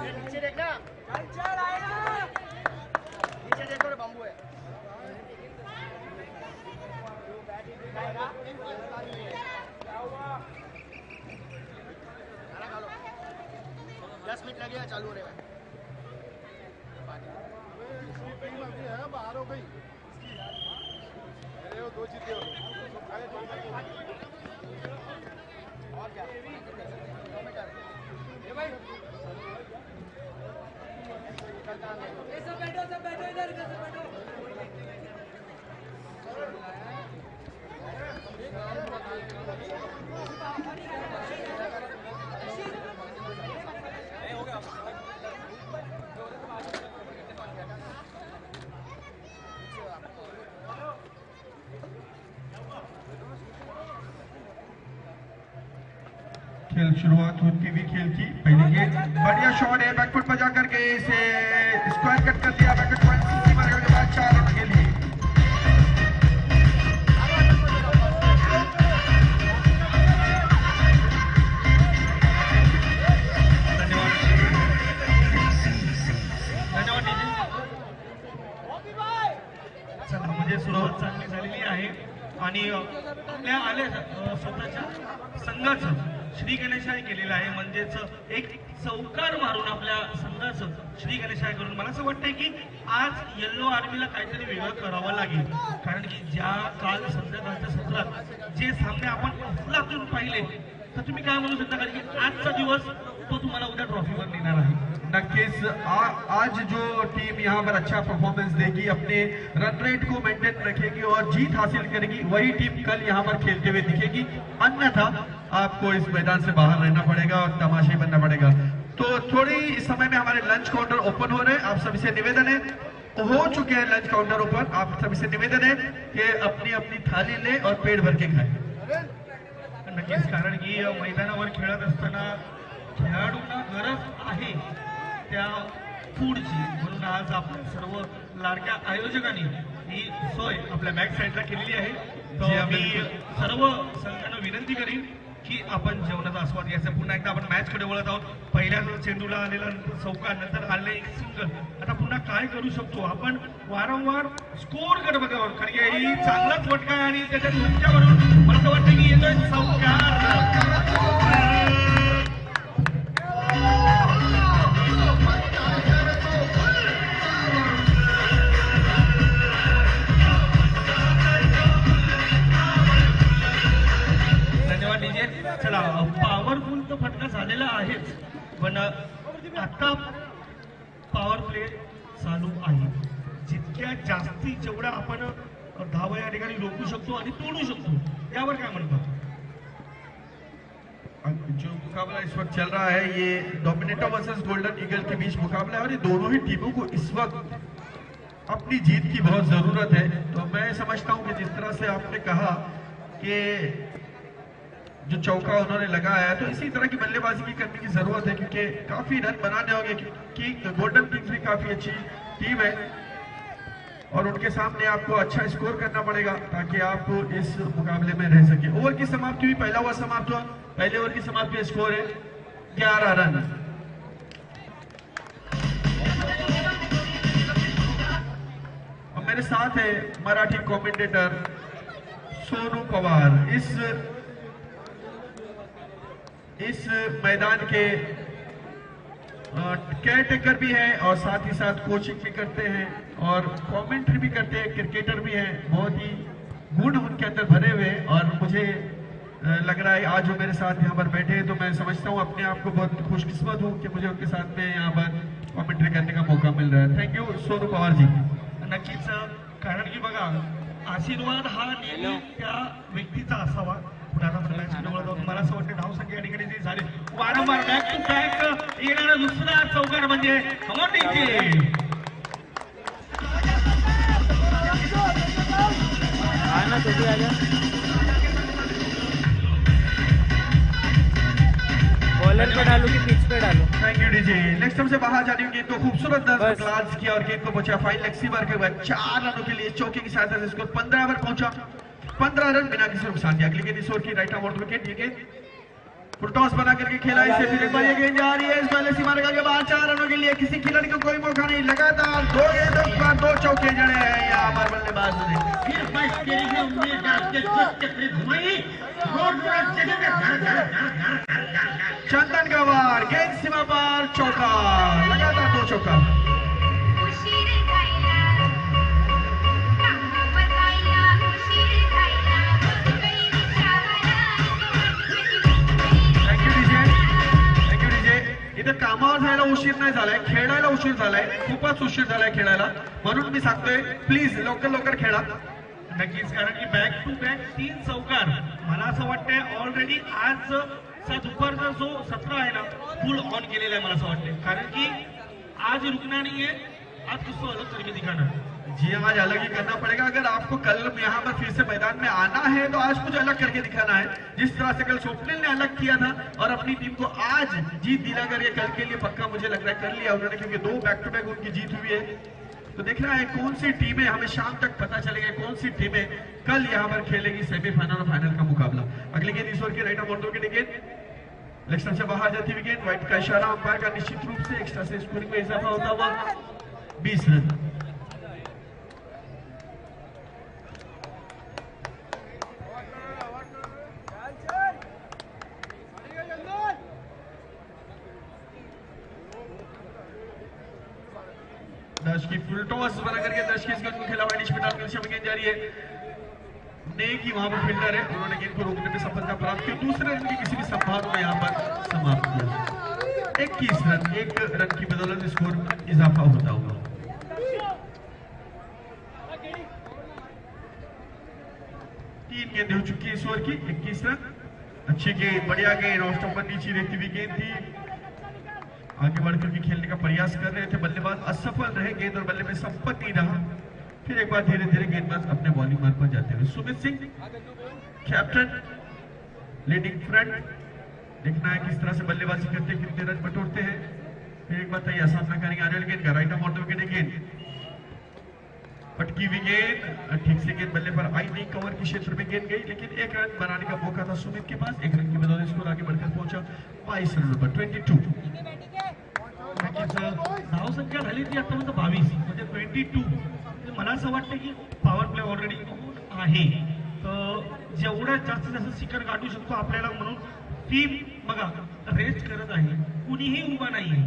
नीचे देखना, चल आएगा, नीचे देखो रे बम्बू है। क्या हुआ? 10 मिनट लगेगा चालू होने में। टीम अभी है बाहर हो गई, अरे वो 2 जीते हो और क्या ये भाई सब बैठो इधर सब बैठो। खेल शुरुआत होती हुई खेल की पहले गेंद, बढ़िया शॉट है, बैकफुट बजा करके इसे स्क्वायर कट कर दिया, बैकफुट पॉइंट सीमा करने के बाद 4 रन के लिए। चला म्हणजे सुरुवात चांगली झालेली आहे आणि आपल्या आल्या स्वतःच्या संघाचं श्री गणेशाय केलेलं आहे, म्हणजेच एक चौकार मारून आपल्या संघाचं श्री गणेशाय करून मला असं वाटतंय की आज येल्लो आर्मीला काहीतरी वेगळं करावं लागेल, कारण की ज्या काल संध्याकाळच्या सत्रात जे सामने आपण अफलातून पाहिले तर तुम्ही काय म्हणू शकता, कारण की आजचा दिवस तो तुम्हाला उद्या ट्रॉफीवर नेणार आहे। नक्कीच आज जो टीम यहाँ पर अच्छा परफॉर्मेंस देगी, अपने रन रेट को मेंटेन रखेगी और जीत हासिल करेगी, वही टीम कल यहाँ पर खेलते हुए दिखेगी, अन्यथा आपको इस मैदान से बाहर रहना पड़ेगा और तमाशे बनना पड़ेगा। तो थोड़ी इस समय में हमारे लंच काउंटर ओपन हो रहे हैं, आप सभी से निवेदन है, हो चुके हैं लंच काउंटर ओपन, आप सभी से निवेदन है कि अपनी अपनी थाली ले और पेट भर के खाएं। नक्कीच, कारण की मैदानावर खेळत असताना खेळाडूंना गरज आहे त्या फूडची, म्हणून आज आपण सर्व लाडक्या आयोजकांनी ही सोय आपल्या बॅक साईडला केलेली आहे। तर मी सर्व संघांना विनंती करीन की आपण जेवणाचा आस्वाद घ्यायचा। पुन्हा एकदा आपण मॅच कडे वळत आहोत, पहिल्या चेंडूला आलेला चौकार, नंतर आले एक सिंगल, आता पुन्हा काय करू शकतो आपण, वारंवार स्कोर कडे बघावं, कारण की चांगलाच फटका आणि त्याच्या धक्क्यावरून मला तर वाटतं की येतोय चौकार। चला, पॉवरफुल तो फटका झालेला आहेच, पण आता पॉवर प्ले चालू आहे, जितक्या जास्ती जेवढा आपण धावा या ठिकाणी रोखू शकतो आणि तोडू शकतो, यावर काय म्हणतात? जो मुकाबला इस वक्त चल रहा है ये डोमिनेटर वर्सेस गोल्डन ईगल के बीच मुकाबला है और ये दोनों ही टीमों को इस वक्त अपनी जीत की बहुत जरूरत है। तो मैं समझता हूं कि जिस तरह से आपने कहा कि जो चौका उन्होंने लगाया है, तो इसी तरह की बल्लेबाजी की करने की जरूरत है, क्योंकि काफी रन बनाने होंगे, क्योंकि गोल्डन किंग्स भी काफी अच्छी टीम है और उनके सामने आपको अच्छा स्कोर करना पड़ेगा ताकि आप इस मुकाबले में रह सके। ओवर की समाप्ति हुई, पहला ओवर समाप्त हुआ, पहले ओवर की समाप्ति स्कोर है 11 रन। और मेरे साथ है मराठी कमेंटेटर सोनू पवार, इस मैदान के केयर टेकर भी हैं और साथ ही साथ कोचिंग भी करते हैं और कमेंट्री भी करते हैं, क्रिकेटर भी हैं, बहुत ही गुण उनके अंदर भरे हुए हैं। और मुझे लग रहा है आज वो मेरे साथ यहाँ पर बैठे हैं, तो मैं समझता हूँ अपने आप को बहुत खुशकिस्मत हूँ कि मुझे उनके साथ में यहाँ पर कमेंट्री करने का मौका मिल रहा है। Thank you Sonu Pawar ji. नक्कीच, कारण की बघा, आशीर्वाद हा नेहमी त्या व्यक्तीचा असावा। पुढे आता मॅच मला असं वाटतं धावसंख्या या ठिकाणी जी झाली वारंवार बॅक टू बॅक येणारा दुसरा चौकार म्हणजे कमोडिटी आना तो भी आजा बॉलर पे डालू कि पिच पे डालू thank you DJ. Next time से बाहर जाने की गेंद को खूबसूरत दर्ज क्लास किया और गेंद को पहुंचा फाइन लेग सीवर के बाद 4 रनों के लिए चौके की सहायता से स्कोर 15 पर पहुंचा। 15 रन बिना किसी नुकसान के। अगली गेंद इस ओवर की राइट आउट विकेट, ये गेंद फुल टॉस बना करके खेला, इससे फिर एक बार ये गेंद जा रही है इस पहले सीमा रेखा के बाद 4 रनों के लिए किसी खिलाड़ी को कोई मौका नहीं। लगातार 2 गेंदों पर 2 चौके जड़े हैं यहाँ पर बल्लेबाज ने। चंदन का वार, गेंद सीमा पर चौका, लगातार 2 चौका। इथं कामावर जायला उशीर नाही झालाय, खेळायला उशीर झालाय, खूपच उशीर झालाय खेळायला, म्हणून मी सांगतोय प्लीज लवकर लवकर खेळा। नक्कीच, कारण की बॅक टू बॅक 3 चौकार मला असं वाटतंय ऑलरेडी आज दुपारचा जो सत्र आहे ना फुल ऑन केलेला आहे मला असं वाटतंय, कारण की आज रुकना नहीं है, आज कुछ तो अलग करके दिखाना है। जी आज अलग ही करना पड़ेगा। अगर आपको कल यहाँ पर फिर से मैदान में आना है तो आज कुछ अलग करके दिखाना है। जिस तरह से कल स्वप्निल ने अलग किया था और अपनी टीम को आज जीत दिला करके कल के लिए पक्का मुझे लग रहा है कर लिया उन्होंने, क्योंकि 2 बैक टू बैक उनकी जीत हुई है। तो देखना है कौन सी टीमें, हमें शाम तक पता चलेगा कौन सी टीमें कल यहाँ पर खेलेगी सेमीफाइनल और फाइनल का मुकाबला। अगली गेंद इस ओवर की राइट आउट विकेट, गेंद लेग स्टंप से बाहर जाती हुई गेंद, व्हाइट का इशारा अंपायर का निश्चित रूप से एक्स्ट्रा से स्कोरिंग में इजाफा होता हुआ 20 रन। दर्श की फुल टॉस बना करके दर्श की इस गेंद को खेला हुआ निश पे डालकर दिशा में गेंद जा रही है। नेकी वहां पर फील्डर है, उन्होंने गेंद को रोकने में सफलता प्राप्त की। दूसरे रन की किसी भी संभावना को यहाँ पर समाप्त किया। 21 रन, 1 रन की बदौलत स्कोर इजाफा होता हुआ। तीन गेंद हो चुकी है इस ओवर की, 21 रन। अच्छी गेंद, बढ़िया गेंद, ऑफ स्टंप पर नीचे रहती हुई गेंद थी। आगे बढ़कर के खेलने का प्रयास कर रहे थे बल्लेबाज, असफल रहे, गेंद और बल्ले में संपर्क नहीं रहा। फिर एक बार धीरे धीरे गेंदबाज अपने बॉलिंग मार्ग पर जाते हुए। Sumit Singh captain leading front, देखना है किस तरह से बल्लेबाजी करते हैं, कितने रन बटोरते हैं। फिर एक बार तैयार सामना करेंगे आने वाली गेंद का, राइट आर्म विकेट, गेंद पटकी हुई गेंद, ठीक से गेंद बल्ले पर आई नहीं, कवर के क्षेत्र में गेंद गई, लेकिन 1 रन बनाने का मौका था सुमित के पास। 1 रन की बदौलत स्कोर आगे बढ़कर पहुंचा 22 रन पर 22। धाव संख्या झाली ती आतापर्यंत 22 म्हणजे 22। मला असं वाटतं की पॉवर प्ले ऑलरेडी आहे, तर जेवढ्यात जास्तीत जास्त शिखर गाठू शकतो आपल्याला, म्हणून टीम बघा रेस्ट करत आहे, कुणीही उभा नाहीये।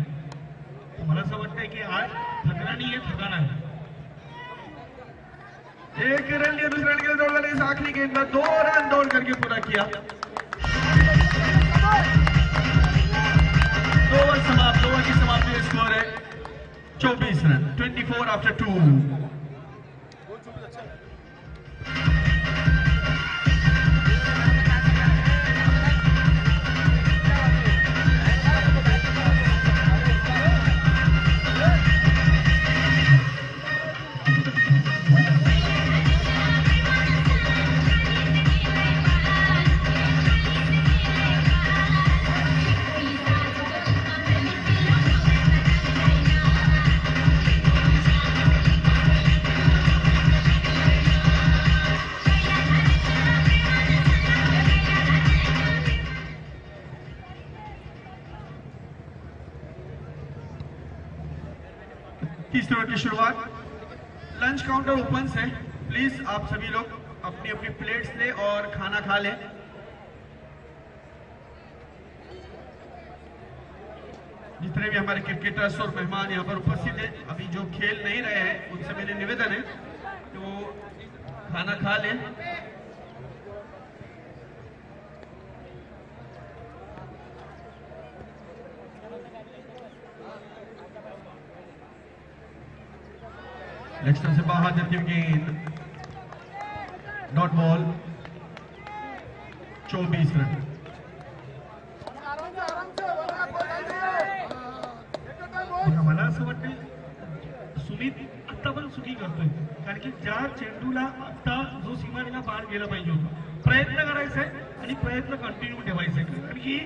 मला असं वाटतंय की आज थकना नहीं है, थकाना है। 1 रन लिया, दूसरे रन के लिए दौड़ वाले इस आखिरी गेंद पर 2 रन दौड़ करके पूरा किया। 2 ओवर समाप्त, 2 ओवर की समाप्ति स्कोर है 24 रन, 24 आफ्टर 2। तीसरे ओवर की शुरुआत, लंच काउंटर ओपन है, प्लीज आप सभी लोग अपनी अपनी प्लेट्स ले और खाना खा लें। जितने भी हमारे क्रिकेटर्स और मेहमान यहाँ पर उपस्थित हैं, अभी जो खेल नहीं रहे हैं उनसे मेरे निवेदन है कि वो खाना खा लें। लेग स्टंप से बाहर जाती हुई गेंद, डॉट बॉल, 24 रन। असं वाटतं सुमित आता पण चुकी करतोय, कारण की ज्या चेंडूला आता जो सीमारेला बाहेर गेला पाहिजे होता, प्रयत्न करायचा आहे आणि प्रयत्न कंटिन्यू ठेवायचा आहे, कारण की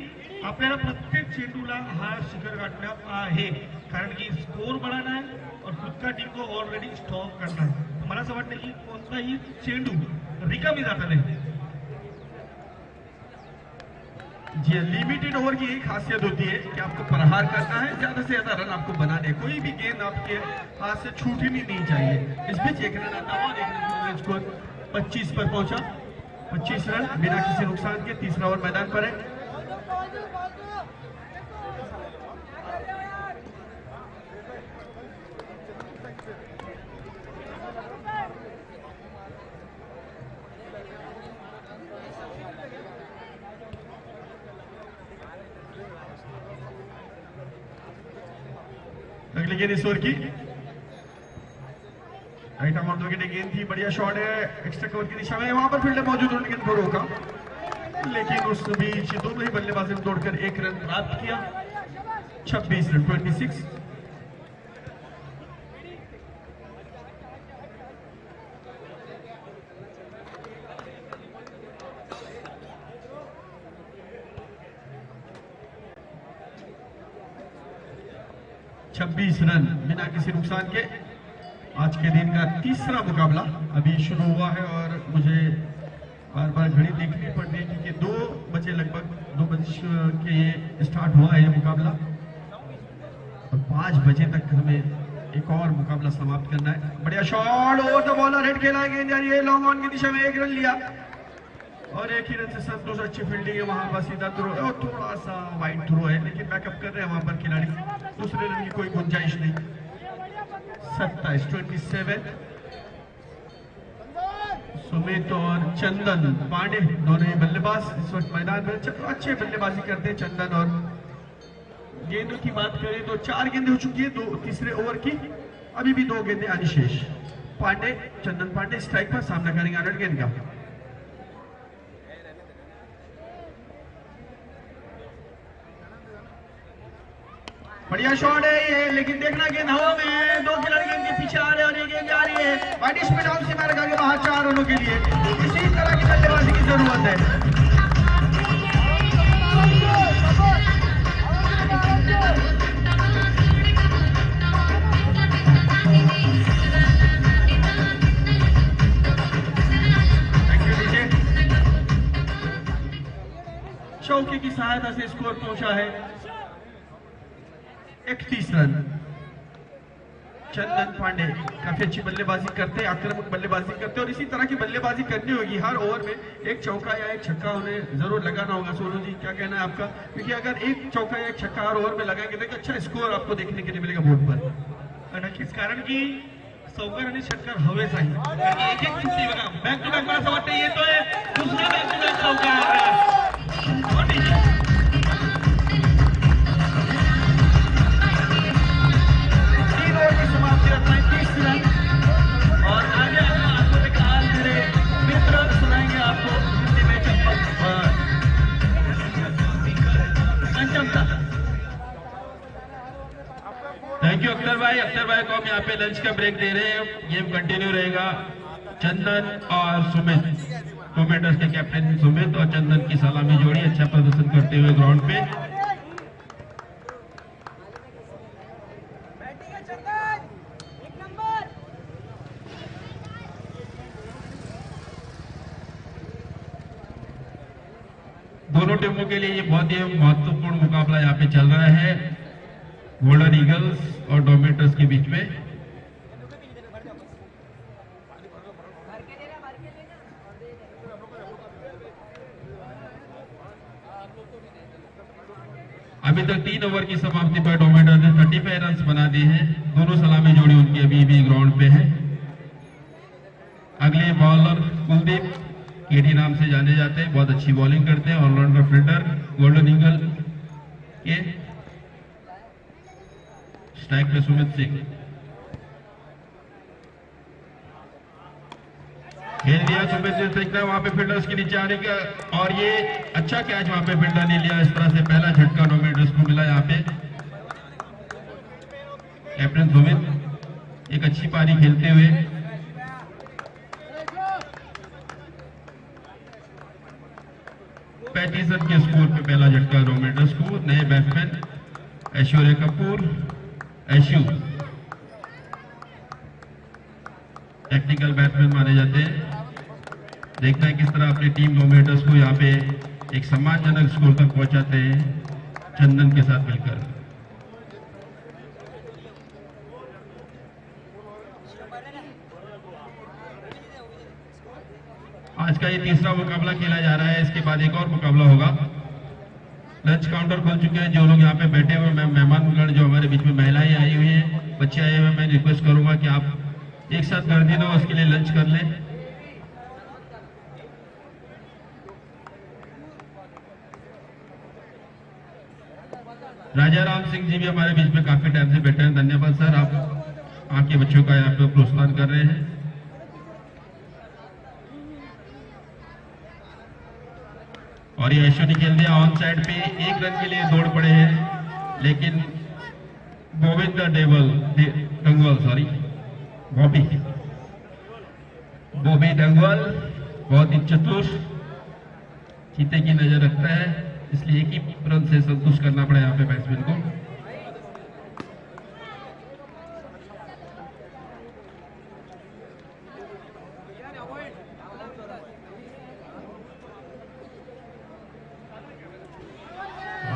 आपल्याला प्रत्येक चेंडूला हा शिखर गाठना आहे, कारण की स्कोर बढ़ाना है और खुद का टीम को ऑलरेडी स्टॉप करना है. मला असं वाटतं की कोणताही चेंडू रिकामी जाता नाही. जी लिमिटेड ओवर की एक खासियत होती है कि आपको प्रहार करना है, ज्यादा से ज्यादा रन आपको बनाने, कोई भी गेंद आपके हाथ से छूटनी नहीं चाहिए. इस बीच एक रन आता हुआ, एक रन स्कोर 25 पर पहुंचा. 25 रन बिना किसी नुकसान के. तीसरा ओवर मैदान पर है. अगली गेंद इस ओवर की राइट आर्म ऑन विकेट गेंद थी, बढ़िया शॉट है एक्स्ट्रा कवर की दिशा में, वहां पर फील्डर मौजूद होने गेंद को रोका, लेकिन उस बीच दोनों ही बल्लेबाजों ने तोड़कर एक रन प्राप्त किया. 26 रन 26. रन बिना किसी नुकसान के. आज के दिन का तीसरा मुकाबला अभी शुरू हुआ है और मुझे बार बार घड़ी देखनी पड़ रही है क्योंकि 2 बजे लगभग 2 बजे के ये स्टार्ट हुआ है ये मुकाबला और 5 बजे तक हमें एक और मुकाबला समाप्त करना है. बढ़िया shot over the bowler, head खेला गेंद जा रही है लॉन्ग ऑन की दिशा में, 1 रन लिया और एक ही रन से संतोष. अच्छी फील्डिंग है वहां पर, सीधा थ्रो और थोड़ा सा वाइड थ्रो है, लेकिन बैकअप कर रहे हैं वहां पर खिलाड़ी. दूसरे रन की कोई गुंजाइश नहीं. 27 सुमित और चंदन पांडे दोनों ही बल्लेबाज इस वक्त मैदान में अच्छे बल्लेबाजी करते हैं चंदन. और गेंदों की बात करें तो 4 गेंदें हो चुकी है तीसरे ओवर की, अभी भी 2 गेंदें आनी शेष. चंदन पांडे स्ट्राइक पर सामना करेंगे 8 गेंद का. बढ़िया शॉट है ये, लेकिन देखना गेंद हवा में, 2 खिलाड़ी गेंद के पीछे आ रहे हैं और ये गेंद जा रही है वाइड स्पिन ऑन सीमा रेखा के बाहर 4 रनों के लिए. इसी तरह की बल्लेबाजी की जरूरत है. चौके की सहायता से स्कोर पहुंचा है 31 रन. चंदन पांडे काफी अच्छी बल्लेबाजी करते हैं, आक्रामक बल्लेबाजी करते हैं और इसी तरह की बल्लेबाजी करनी होगी. हर ओवर में एक चौका या एक छक्का उन्हें जरूर लगाना होगा. सोनू जी क्या कहना है आपका? क्योंकि अगर एक चौका या एक छक्का हर ओवर में लगाएंगे तो अच्छा स्कोर आपको देखने के लिए मिलेगा बोर्ड पर. नक्कीच, कारण की चौकार आणि षटकार हवेच आहे. एक एक चिठ्ठी बघा, बॅक टू बॅक मला असं वाटतं येतोय दुसरा बॅक टू बॅक चौकार. और आगे आपको एक हाल मेरे मित्र सुनाएंगे आपको हिंदी में चंपक पंचमता. थैंक यू अख्तर भाई को हम यहाँ पे लंच का ब्रेक दे रहे हैं. गेम कंटिन्यू रहेगा. चंदन और सुमित, टोमेटोस के कैप्टन सुमित और चंदन की सलामी जोड़ी अच्छा प्रदर्शन करते हुए ग्राउंड पे. दोनों टीमों के लिए ये बहुत ही महत्वपूर्ण मुकाबला यहाँ पे चल रहा है गोल्डन ईगल्स और डोमेटर्स के बीच में. अभी तक 3 ओवर की समाप्ति पर डोमेटर्स ने 35 रन बना दिए हैं. दोनों सलामी जोड़ी उनकी अभी भी ग्राउंड पे है. अगले बॉलर कुलदीप केडी नाम से जाने जाते हैं, बहुत अच्छी बॉलिंग करते हैं, ऑलराउंडर फील्डर गोल्डन ईगल के. स्ट्राइक पे सुमित सिंह. खेल दिया सुमित सिंह देखना वहां पे फील्डर्स के नीचे आने का और ये अच्छा कैच वहां पे फील्डर ने लिया. इस तरह से पहला झटका डोमेटर्स को मिला यहाँ पे. कैप्टन सुमित एक अच्छी पारी खेलते हुए। पैंतीस रन के स्कोर पे पहला झटका रोमेटर्स को। नए batsman Aishwarya Kapoor, ऐशु technical batsman माने जाते हैं। देखते हैं किस तरह अपनी टीम रोमेटर्स को यहाँ पे एक सम्मानजनक स्कोर तक पहुंचाते हैं चंदन के साथ मिलकर। आज का ये तीसरा मुकाबला खेला जा रहा है, इसके बाद एक और मुकाबला होगा। लंच काउंटर खुल चुके हैं। जो लोग यहाँ पे बैठे हुए मेहमानगण जो हमारे बीच में महिलाएं आई हुई हैं, बच्चे आए हुए हैं, मैं रिक्वेस्ट करूंगा कि आप एक साथ गर्दी ना हो, उसके लिए लंच कर लें। राजा राम सिंह जी भी हमारे बीच में काफी टाइम से बैठे हैं। धन्यवाद सर, आप आपके बच्चों का यहाँ पे प्रोत्साहन कर रहे हैं। और ये ऐश्वर्या खेल दिया ऑन साइड पे, एक रन के लिए दौड़ पड़े हैं, लेकिन बॉबी डंगवाल बहुत ही चतुर चीते की नजर रखता है, इसलिए एक ही रन से संतुष्ट करना पड़ा यहाँ पे बैट्समैन को।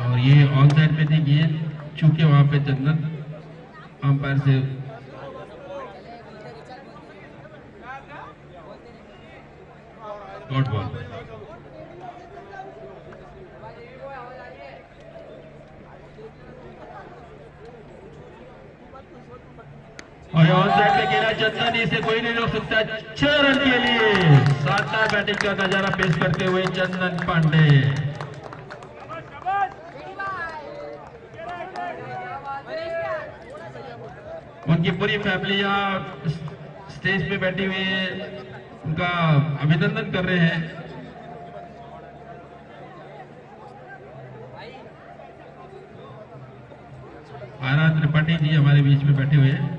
और ये ऑन साइड पे थी गेंद, चूंकि वहां पे चंदन अंपायर से डॉट बॉल। और ऑन साइड पे खेला चंदन, इसे कोई नहीं रोक सकता। 6 रन के लिए शानदार बैटिंग का नजारा पेश करते हुए चंदन पांडे। उनकी पूरी फैमिली यहाँ स्टेज पे बैठी हुई है, उनका अभिनंदन कर रहे हैं। आनंद त्रिपाठी जी हमारे बीच में बैठे हुए हैं।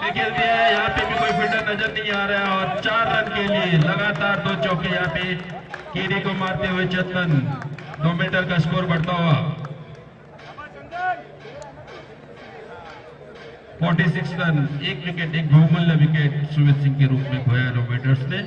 खेल दिया है, यहाँ पे भी कोई फील्डर नजर नहीं आ रहा है। और 4 रन के लिए लगातार 2 चौके यहाँ पे कीड़ी को मारते हुए चंदन। 2 मीटर का स्कोर बढ़ता हुआ 46 रन, 1 विकेट, एक बहुमूल्य विकेट सुमित सिंह के रूप में खोया रोमेटर्स ने।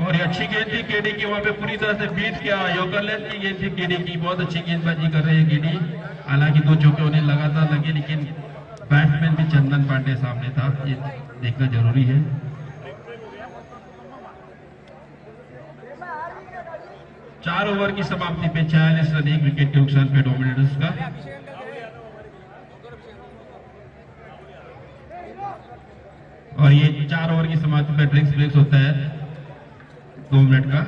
और ये अच्छी गेंद थी केडी की, वहां पे पूरी तरह से बीट किया। योकर लेंथ की गेंद थी केडी की, बहुत अच्छी गेंदबाजी कर रहे हैं केडी। हालांकि 2 चौके उन्हें लगातार लगे, लेकिन बैट्समैन भी चंदन पांडे सामने था, ये देखना जरूरी है। चार ओवर की समाप्ति पे 46 रन, 1 विकेट के नुकसान पे डोमिनेटर्स का। और ये 4 ओवर की समाप्ति पे ड्रिंक्स ब्रेक होता है 2 मिनट का।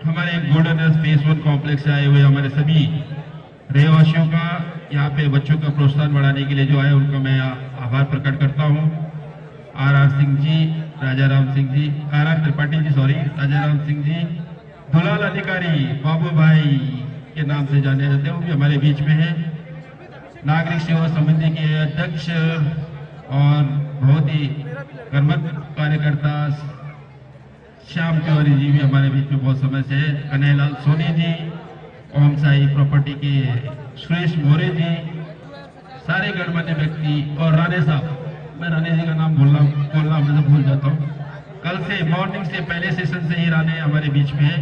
हमारे गोल्डन स्पेस 1 कॉम्प्लेक्स से आए हुए हमारे सभी रहवासियों का, यहाँ पे बच्चों का प्रोत्साहन बढ़ाने के लिए जो आए उनका मैं आभार प्रकट करता हूँ। R Singh ji, Raja Ram Singh ji, R Tripathi ji, sorry, Raja Ram Singh ji, Dulal Adhikari बाबू भाई के नाम से जाने जाते हैं, वो भी हमारे बीच में है। नागरिक सेवा समिति के अध्यक्ष और बहुत ही कर्मठ कार्यकर्ता श्याम तिवारी जी भी हमारे बीच में बहुत समय से है। कन्हैयालाल सोनी जी, ओम साई प्रॉपर्टी के सुरेश मोरे जी, सारे गणमान्य व्यक्ति, और राणे साहब, मैं राणे जी का नाम बोलना हमेशा भूल जाता हूँ। कल से मॉर्निंग से पहले सेशन से ही राणे हमारे बीच में है।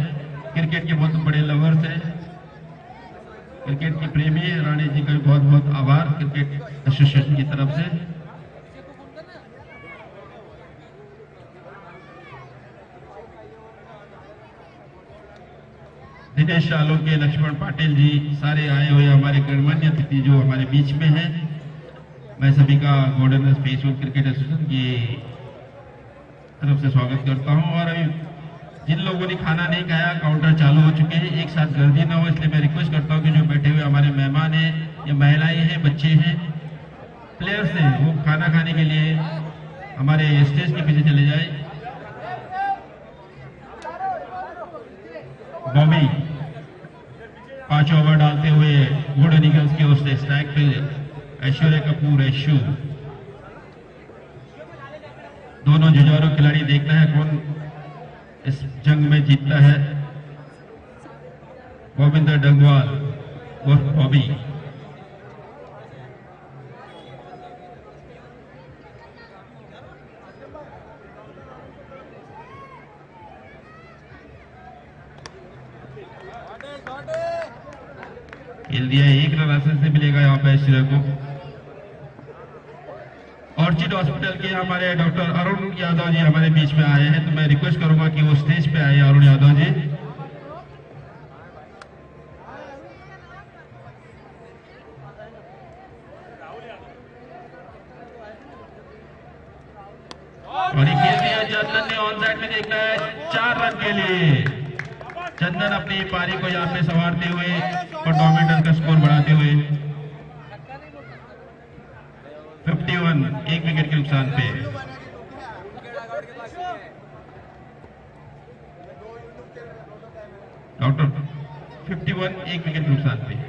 क्रिकेट के बहुत बड़े लवर्स हैं, क्रिकेट की प्रेमी। राणे जी का भी बहुत बहुत आभार क्रिकेट एसोसिएशन की तरफ से। दिनेश आलोके, लक्ष्मण पाटिल जी, सारे आए हुए हमारे गणमान्य अतिथि जो हमारे बीच में हैं। मैं सभी का गोल्डन स्पेशल क्रिकेट एसोसिएशन की तरफ से स्वागत करता हूं। और अभी जिन लोगों ने खाना नहीं खाया, काउंटर चालू हो चुके हैं, एक साथ गर्दी ना हो, इसलिए मैं रिक्वेस्ट करता हूं कि जो बैठे हुए हमारे मेहमान हैं या महिलाएं हैं, बच्चे हैं, प्लेयर्स हैं, वो खाना खाने के लिए हमारे स्टेज के पीछे चले जाए। बॉबी 5 ओवर डालते हुए गोल्डन ईगल्स की ओर से स्ट्राइक पे ऐश्वर्या कपूर ऐशु। दोनों जुझारू खिलाड़ी देखना है कौन इस जंग में जीतता है। गोविंदर डंगवाल और बॉबी। खेल दिया, 1 रन हासिल से मिलेगा यहाँ पे ऐश्वर्या को। ऑर्चिड हॉस्पिटल के हमारे डॉक्टर अरुण यादव जी हमारे बीच में आए हैं, तो मैं रिक्वेस्ट करूंगा कि वो स्टेज पे आए। अरुण यादव जी, और ये खेल दिया चंदन ने, ऑन साइड में देखना है 4 रन के लिए। चंदन अपनी पारी को यहाँ पे संवारते हुए और डोमिनेटर का स्कोर बढ़ाते हुए 51, 1 विकेट के नुकसान पे। डॉक्टर 51, 1 विकेट के नुकसान पे।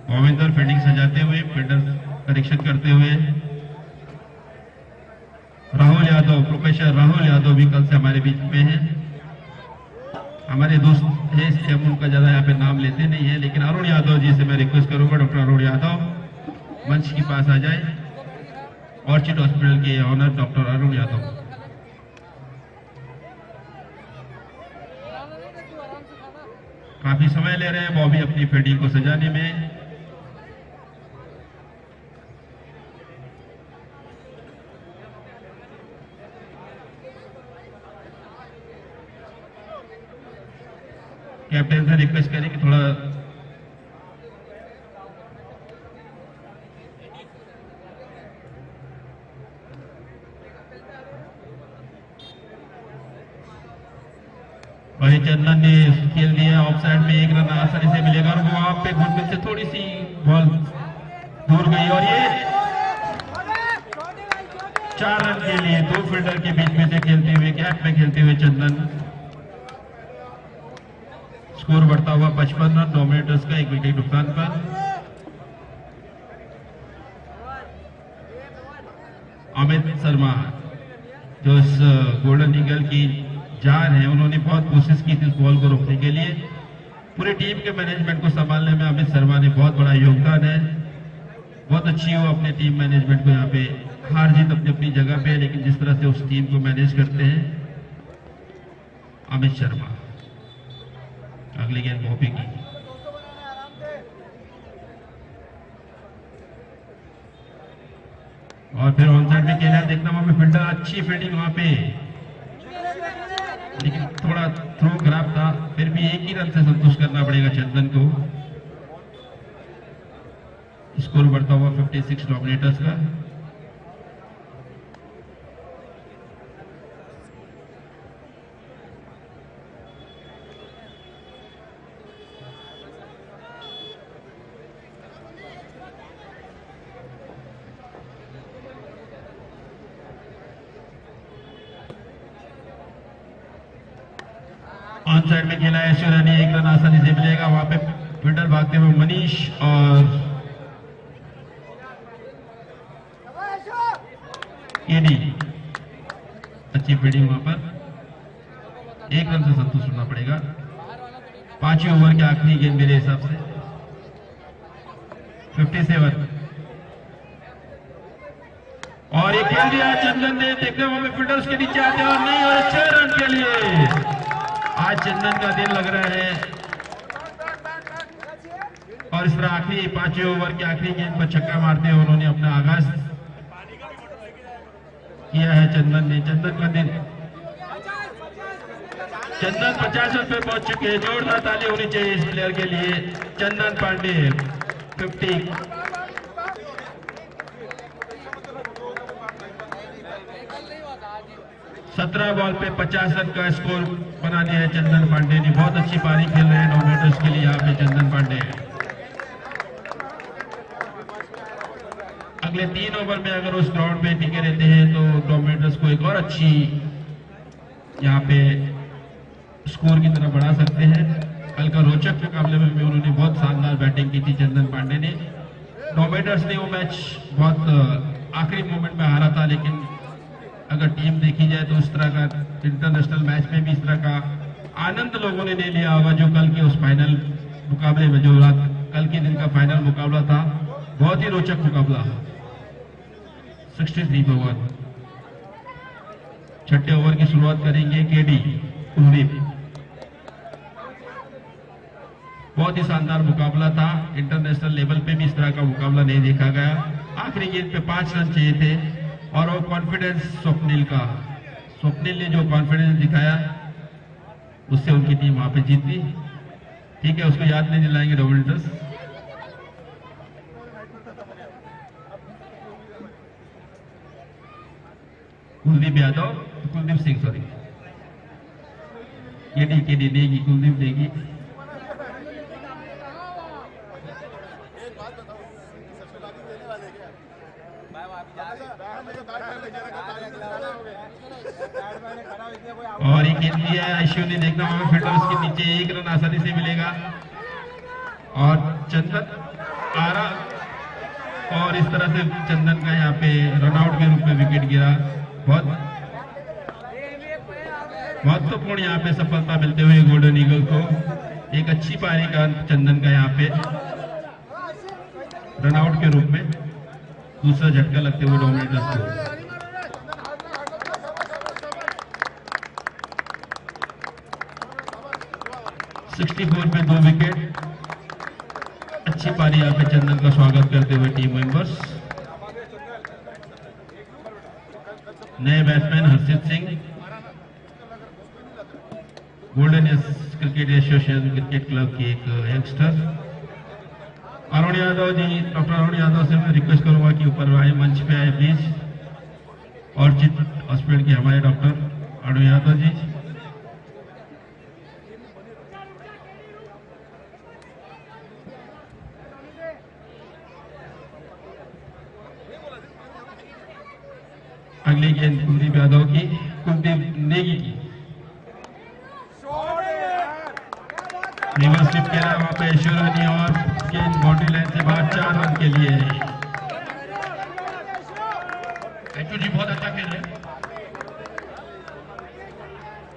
गोविंदर फील्डिंग सजाते हुए, फील्डर परीक्षण करते हुए। राहुल यादव, प्रोफेसर राहुल यादव भी कल से हमारे बीच में हैं। हमारे दोस्त हैं, इसलिए हम उनका ज्यादा यहाँ पे नाम लेते नहीं है, लेकिन अरुण यादव जी से मैं रिक्वेस्ट करूंगा, डॉक्टर अरुण यादव मंच के पास आ जाए। ऑर्चिड हॉस्पिटल के ऑनर डॉक्टर अरुण यादव। काफी समय ले रहे हैं बॉबी अपनी फील्डिंग को सजाने में। कैप्टन से रिक्वेस्ट करें कि थोड़ा वही चंदन ने खेल दिया ऑफ साइड में, 1 रन आसानी से मिलेगा और वहां पे घुटने से थोड़ी सी बॉल दूर गई और ये 4 रन के लिए 2 फील्डर के बीच में से खेलते हुए, गैप में खेलते हुए चंदन। स्कोर बढ़ता हुआ 55 रन, डोमिनेटर्स का 1 विकेट नुकसान पर। अमित शर्मा जो इस गोल्डन ईगल की जान है, उन्होंने बहुत कोशिश की थी इस बॉल को रोकने के लिए। पूरी टीम के मैनेजमेंट को संभालने में अमित शर्मा ने बहुत बड़ा योगदान है। बहुत अच्छी हो अपने टीम मैनेजमेंट को, यहाँ पे हार जीत अपनी अपनी जगह पे है, लेकिन जिस तरह से उस टीम को मैनेज करते हैं अमित शर्मा। अगली गेंद बॉबी की, और फिर ऑन साइड में खेला, देखना वहां पे फील्डर, अच्छी फील्डिंग वहां पे, लेकिन थोड़ा थ्रो खराब था। फिर भी 1 ही रन से संतुष्ट करना पड़ेगा चंदन को। स्कोर बढ़ता हुआ 56 डोमिनेटर्स का। ऑन साइड में खेला है ऐश्वर्या ने, 1 रन आसानी से मिलेगा। वहां पे फील्डर भागते हुए मनीष और एडी, अच्छी फील्डिंग वहां पर। 1 रन से संतुष्ट होना पड़ेगा। 5वें ओवर की आखिरी गेंद मेरे हिसाब से 57, और ये खेल दिया चंदन ने। देखते वहां पे फील्डर्स के नीचे आते और नहीं, और 6 रन के लिए आज चंदन का दिन लग रहा है। और इस तरह आखिरी 5वें ओवर के आखिरी गेंद पर छक्का मारते हुए उन्होंने अपना आगाज किया है चंदन ने। चंदन का दिन चंदन 50 रन पे पहुंच चुके हैं। जोरदार ताली होनी चाहिए इस प्लेयर के लिए। चंदन पांडे 50। 17 बॉल पे 50 रन का स्कोर बना दिया है चंदन पांडे ने। बहुत अच्छी पारी खेल रहे हैं डोमिनेटर्स के लिए यहाँ पे चंदन पांडे। अगले 3 ओवर में अगर उस ग्राउंड पे टिके रहते हैं तो डोमिनेटर्स को एक और अच्छी यहाँ पे स्कोर की तरफ बढ़ा सकते हैं। कल का रोचक मुकाबले में भी उन्होंने बहुत शानदार बैटिंग की थी चंदन पांडे ने। डोमिनेटर्स ने वो मैच बहुत आखिरी मोमेंट में हारा था, लेकिन अगर टीम देखी जाए तो इस तरह का इंटरनेशनल मैच में भी इस तरह का आनंद लोगों ने ले लिया होगा जो कल के उस फाइनल मुकाबले में, जो रात कल के दिन का फाइनल मुकाबला था। बहुत ही रोचक मुकाबला। 63 ओवर। छठे ओवर की शुरुआत करेंगे केडी कुलदीप। बहुत ही शानदार मुकाबला था। इंटरनेशनल लेवल पे भी इस तरह का मुकाबला नहीं देखा गया। आखिरी गेंद पे 5 रन चाहिए थे और वो कॉन्फिडेंस स्वप्निल का, स्वप्निल ने जो कॉन्फिडेंस दिखाया उससे उनकी टीम वहां पे जीती। ठीक है, उसको याद नहीं दिलाएंगे dominators. Kuldeep Yadav, Kuldeep Singh, sorry, KD देगी, कुलदीप देगी। और एक गेंद लिया है आयुष्य ने, देखना होगा फील्डर उसके नीचे, 1 रन आसानी से मिलेगा। और चंदन आरा, और इस तरह से चंदन का यहाँ पे रनआउट के रूप में विकेट गिरा। बहुत महत्वपूर्ण यहाँ पे सफलता मिलते हुए गोल्डन ईगल को। एक अच्छी पारी का चंदन का यहाँ पे रनआउट के रूप में दूसरा झटका लगते हुए डोमिनेटर्स को। 64 पे 2 विकेट। अच्छी पारी यहाँ पे चंदन का स्वागत करते हुए टीम मेंबर्स। नए batsman Harshit Singh, Golden Cricket Association Cricket Club की एक यंगस्टर। अरुण यादव जी, डॉक्टर अरुण यादव से मैं रिक्वेस्ट करूंगा कि ऊपर आए, मंच पे आए प्लीज। और जित हॉस्पिटल के हमारे डॉक्टर अरुण यादव जी। अगली गेंद कुलदीप यादव की, कुलदीप नेगी की। रिवर्स स्लिप खेला वहां पे ऐश्वर्या और गेंद बाउंड्री लाइन से बाहर, 4 रन के लिए। ऐश्वर्या जी बहुत अच्छा खेल रहे हैं।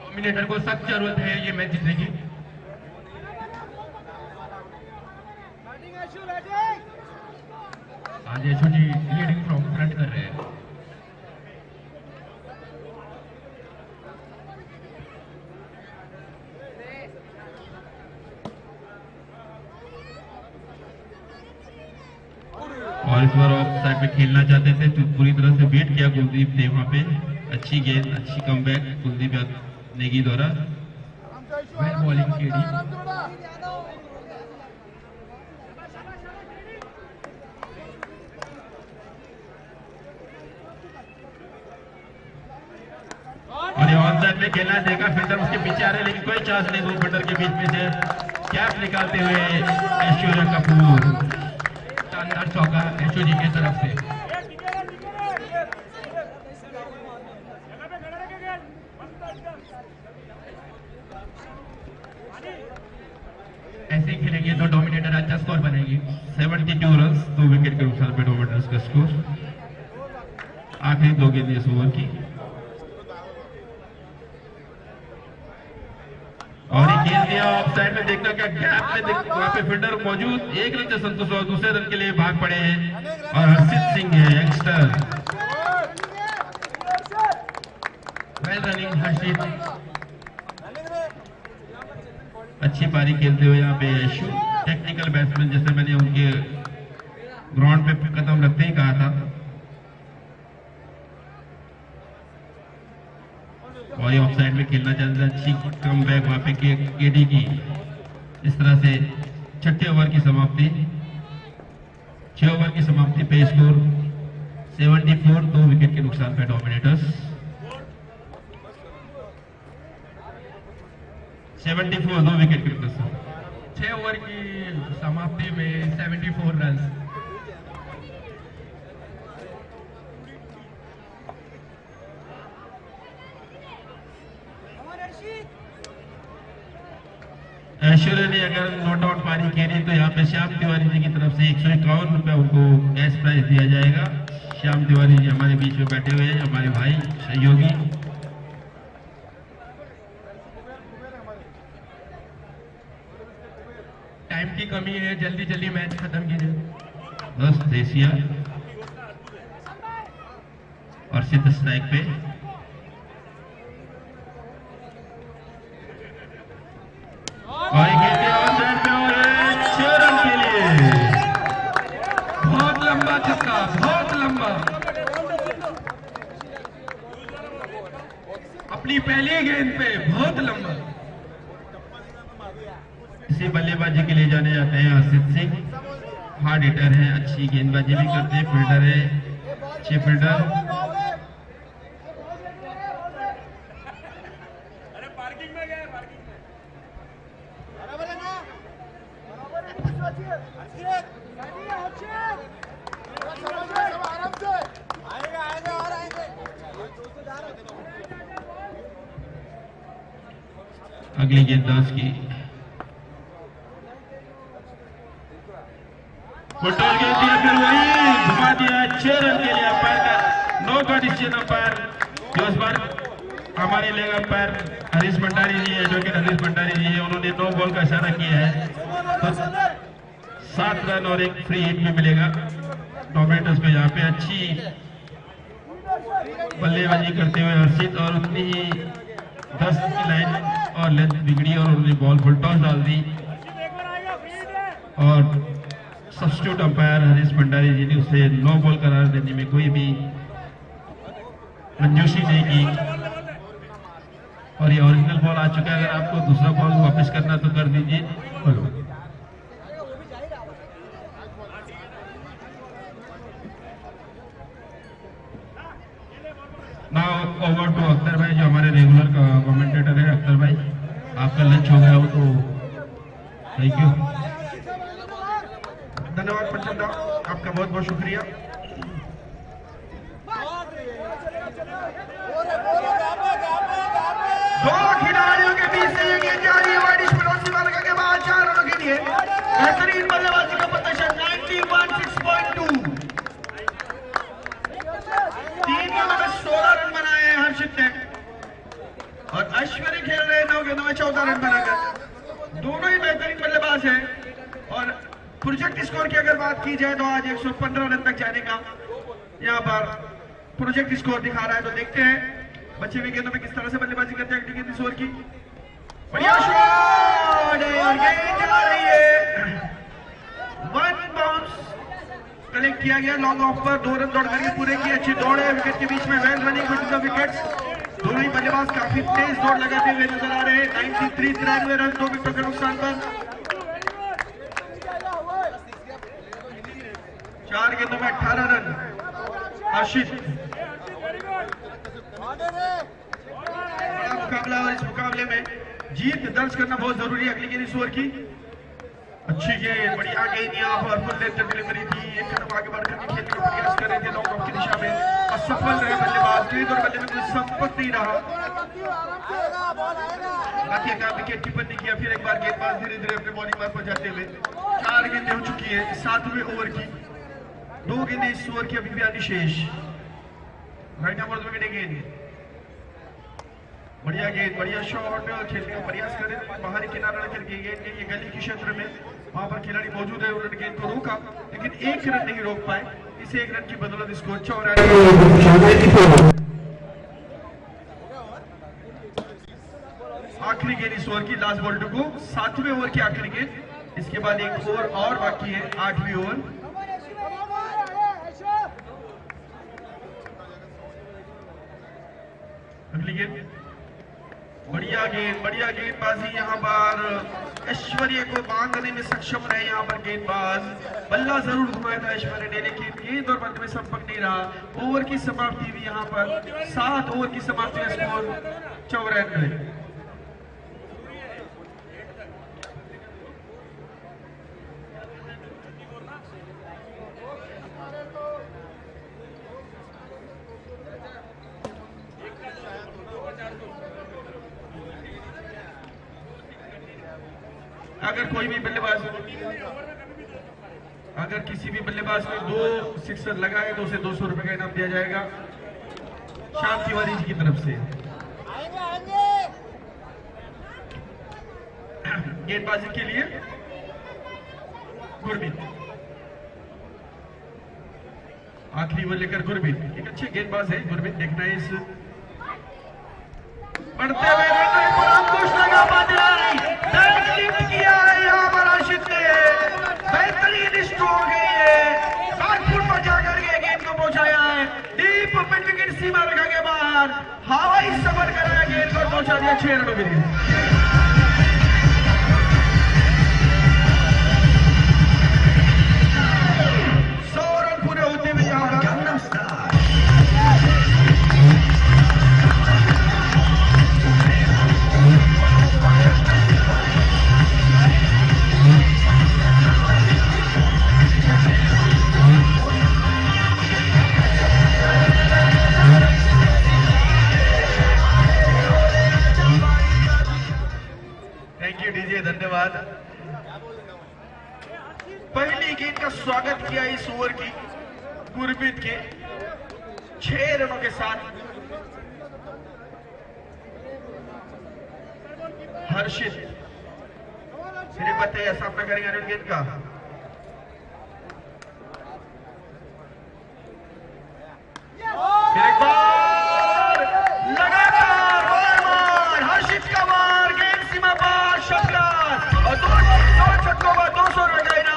डोमिनेटर को सख्त जरूरत है ये मैच जीतने की। आज ऐश्वर्या जी लीडिंग फ्रॉम फ्रंट कर रहे हैं। और इस बार ऑफ साइड पे खेलना चाहते थे तो पूरी तरह से वेट किया कुलदीप ने वहां पे। अच्छी गेंद, अच्छी कमबैक कुलदीप नेगी द्वारा। Well bowling KD. और ये ऑन साइड में खेलना देगा, फील्डर उसके पीछे आ रहे हैं लेकिन कोई चांस नहीं। 2 फील्डर के बीच में से कैप निकालते हुए ऐश्वर्या कपूर। शानदार चौका ऐश्वर्या जी की तरफ से। ऐसे ही खेलेंगे तो डोमिनेटर अच्छा स्कोर बनेगी। 72 रन, 2 विकेट के नुकसान पे डोमिनेटर्स का स्कोर। आखिरी 2 गेंद इस ओवर की। और ये गेंद दिया ऑफ साइड में, देखना क्या गैप में वहां पे फील्डर मौजूद। 1 रन से संतोष और दूसरे रन के लिए भाग पड़े हैं। और हर्षित सिंह है यंगस्टर। वेल रनिंग हर्षित, अच्छी पारी खेलते हुए यहाँ पे यशु। टेक्निकल बैट्समैन जैसे मैंने उनके ग्राउंड पे कदम रखते ही कहा था। वही ऑफ साइड में खेलना चाहते थे, अच्छी कम बैक वहां पे केडी की। इस तरह से छठे ओवर की समाप्ति, 6 ओवर की समाप्ति पे स्कोर 74, 2 विकेट के नुकसान पे डोमिनेटर्स। 74, 2 विकेट के नुकसान। 6 ओवर की समाप्ति में 74 रन। ऐश्वर्या ने अगर नॉट आउट पारी खेली तो यहाँ पे श्याम तिवारी जी की तरफ से 151 रुपया उनको कैश प्राइज दिया जाएगा। श्याम तिवारी जी हमारे बीच में बैठे हुए हैं, हमारे भाई सहयोगी। टाइम की कमी है, जल्दी जल्दी मैच खत्म कीजिए। 10 देसिया और सिद्ध स्ट्राइक पे। और खेलते ऑन साइड पे और 6 रन के लिए। बहुत लंबा छक्का, बहुत लंबा। अपनी पहली गेंद पे बहुत लंबा। इसी बल्लेबाजी के लिए जाने जाते हैं हर्षित सिंह। हार्ड हिटर है, अच्छी गेंदबाजी भी करते हैं, फील्डर है, अच्छे फील्डर। अगली गेंदबाज की फुटबॉल गेंद दिया, फिर वही घुमा दिया। 6 रन के लिए अंपायर का नो का डिसीजन। अंपायर जो इस बार हमारे लेग अंपायर हरीश भंडारी जी है, एडवोकेट हरीश भंडारी जी है, उन्होंने नो बॉल का इशारा किया है तो 7 रन और एक फ्री हिट भी मिलेगा डोमिनेटर्स को। यहाँ पे अच्छी बल्लेबाजी करते हुए हर्षित, और उतनी ही 10 की लाइन और लेंथ बिगड़ी और उन्होंने बॉल फुल टॉस डाल दी। और सब्स्टिट्यूट अंपायर हरीश भंडारी जी ने उसे नो बॉल करार देने में कोई भी मंजूशी नहीं की। और ये ओरिजिनल बॉल आ चुका है, अगर आपको दूसरा बॉल वापस करना तो कर दीजिए। नाउ ओवर टू अख्तर भाई, जो हमारे रेगुलर कमेंटेटर है। अख्तर भाई, आपका लंच हो गया हो तो थैंक यू। धन्यवाद पंचम दा, आपका बहुत बहुत शुक्रिया। दो खिलाड़ियों के बीच से ये गेंद जारी है, वाइड स्पिनर वाले के बाद 4 रनों के लिए बेहतरीन बल्लेबाजी का प्रदर्शन। 91.6.2, 3 गेंदों में 16 रन बनाए हैं हर्षित ने, और ऐश्वर्या खेल रहे हैं 9 गेंदों में 14 रन बनाकर। दोनों ही बेहतरीन बल्लेबाज हैं। और प्रोजेक्ट स्कोर की अगर बात की जाए तो आज 115 रन तक जाने का यहाँ पर प्रोजेक्ट स्कोर दिखा रहा है। तो देखते हैं बचे हुए गेंदों में किस तरह से बल्लेबाजी करते हैं अगली गेंद इस ओवर की। बढ़िया शॉट है और गेंद जा रही है। 1 बाउंस कलेक्ट किया गया लॉन्ग ऑफ पर। 2 रन दौड़ करके पूरे की, अच्छी दौड़ है विकेट के बीच में। Well running between the wickets. दोनों ही बल्लेबाज काफी तेज दौड़ लगाते हुए नजर आ रहे हैं। 93 रन 2 विकेटों के नुकसान पर। 4 गेंदों में 18 रन हर्षित। बड़ा मुकाबला, और इस मुकाबले में जीत दर्ज करना बहुत जरूरी है अगली गेंद इस ओवर की। अच्छी गेंद, बढ़िया गेंद, यहाँ पर फुल लेंथ डिलीवरी थी। एक कदम आगे बढ़कर के खेलने का प्रयास कर रहे थे लॉन्ग ऑफ की दिशा में, असफल रहे बल्लेबाज। गेंद और बल्ले में कोई संपर्क नहीं रहा। बाकी का विकेट कीपर ने किया। फिर एक बार गेंदबाज धीरे धीरे अपने बॉलिंग मार्ग पर जाते हुए 4 गेंदें हो चुकी है 7वें ओवर की। 2 गेंदें इस ओवर की अभी भी आनी शेष। राइट नंबर 2 विकेट गेंद, बढ़िया गेंद, बढ़िया शॉट खेलने का प्रयास करे। बाहरी किनारा लेकर के गेंद ये गली के क्षेत्र में वहां पर खिलाड़ी मौजूद है, उन्होंने गेंद को रोका लेकिन 1 रन नहीं रोक पाए। इसे 1 रन की बदौलत स्कोर 94। आखिरी गेंद इस ओवर की, लास्ट बॉल टू गो। 7वें ओवर की आखिरी गेंद। इसके बाद एक ओवर और बाकी है, 8वीं ओवर। अगली गेंद बढ़िया गेंदबाजी यहाँ पर ऐश्वर्य को बांधने में सक्षम रहे। यहाँ पर गेंदबाज बल्ला जरूर घुमाया था ऐश्वर्य ने, लेकिन गेंद और बल्ले में संपर्क नहीं रहा। ओवर की समाप्ति भी यहाँ पर 7 ओवर की समाप्ति का स्कोर 94। अगर कोई भी बल्लेबाज, अगर किसी भी बल्लेबाज ने 2 सिक्सर लगाए तो उसे 200 रुपए का इनाम दिया जाएगा श्याम तिवारी जी की तरफ से। गेंदबाजी के लिए गुरमीत, आखिरी ओवर लेकर गुरमीत, एक अच्छे गेंदबाज है गुरमीत। देखना है इस बढ़ते हुए रन पर अंकुश लगा पाते किया है यहाँ पर आशित ने, बेहतरीन स्ट्रोक है ये, बैकफुट पर जाकर के गेंद को पहुंचाया है, डीप मिड विकेट सीमा रखा के बाहर, हवाई सफर कराया, गेंद को पहुंचा दिया 6 रनों के लिए। धन्यवाद। पहली गेंद का स्वागत किया इस ओवर की गुरमीत के 6 रनों के साथ। हर्षित मेरे पते सामना करेंगे अरुण गेंद का। एक बार लगातार बार हर्षित का वार, गेंद सीमा पार, शॉट और 2 छक्कों का 200 रन का इनाम।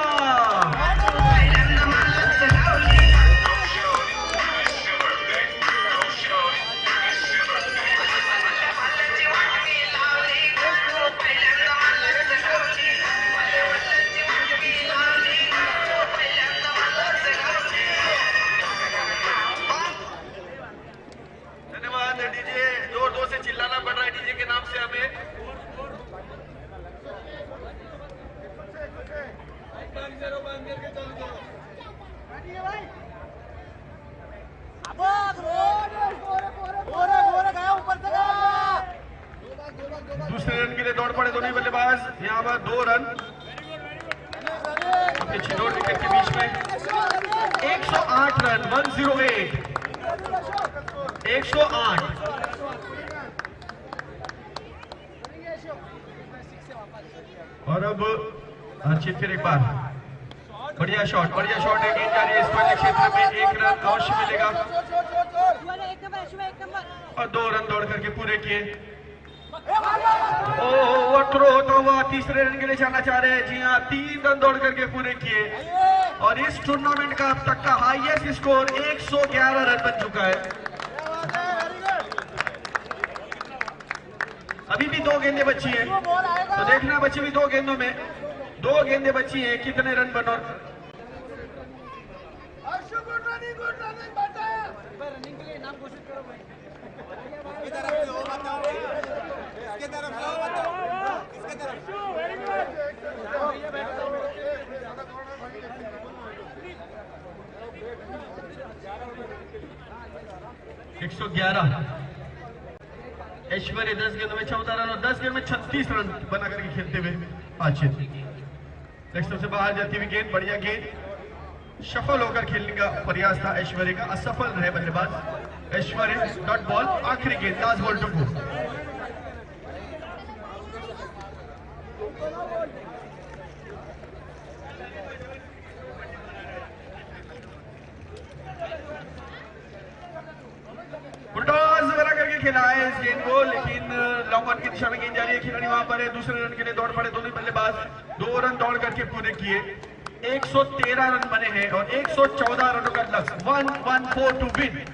धन्यवाद डीजे, जोर से चिल्लाना पड़ रहा है डीजे के नाम से हमें। दूसरे रन के लिए दौड़ पड़े दोनों बल्लेबाज। यहाँ पर 2 रन छिदोर विकेट के बीच में। 108 रन, 108, 108। और अब हर्षित फिर एक बार बढ़िया शॉट है, गेंद जा रही है इस वाले क्षेत्र में, 1 रन अवश्य मिलेगा और 2 रन दौड़ करके पूरे किए। ओह थ्रो होता हुआ तीसरे रन के लिए जाना चाह रहे हैं। जी हाँ, 3 रन दौड़ करके पूरे किए और इस टूर्नामेंट का अब तक का हाईएस्ट स्कोर 111 रन बन चुका है। अभी भी 2 गेंदें बची हैं, तो देखना बची हुई 2 गेंदों में 2 गेंदें बची हैं, कितने रन बनो। ऐश्वर्य 10 गेंदों में 14 रन और 10 गेंद में 36 रन बना करके खेलते हुए आशित। नेक्स्ट से बाहर जाती हुई गेंद, बढ़िया गेंद, सफल होकर खेलने का प्रयास था ऐश्वर्य का, असफल रहे बल्लेबाज ऐश्वर्य। डॉट बॉल, आखिरी गेंद, लास्ट बॉल टू गो। खेला है इस गेंद को, लेकिन लॉन्ग ऑन की दिशा में गेंद जा रही है, खिलाड़ी वहां पर है। दूसरे रन के लिए दौड़ पड़े दोनों बल्लेबाज, 2 रन दौड़ करके पूरे किए। 113 रन बने हैं और 114 रनों का लक्ष्य, 114 टू विन।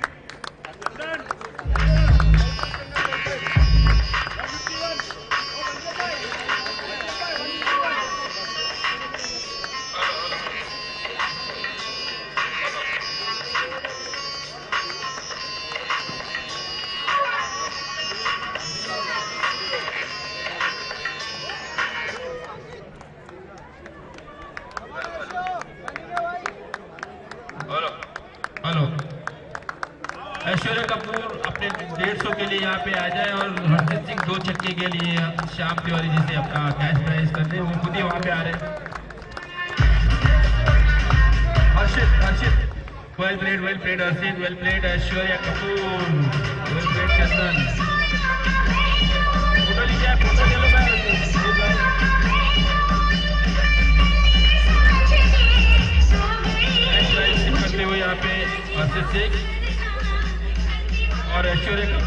150 के लिए यहाँ पे आ जाए और हरजीत सिंह 2 छक्के के लिए श्याम तिवारी जी से अपना कैश प्राइज कर दे, वो खुद ही वहाँ पे आ रहे हैं। Harshit well played Harshit, well played Aishwarya Kapoor, well played Chandan. Photo लीजिए, फोटो ले लो करते हुए यहाँ पे हर्षित सिंह और ऐश्वर्या कपूर।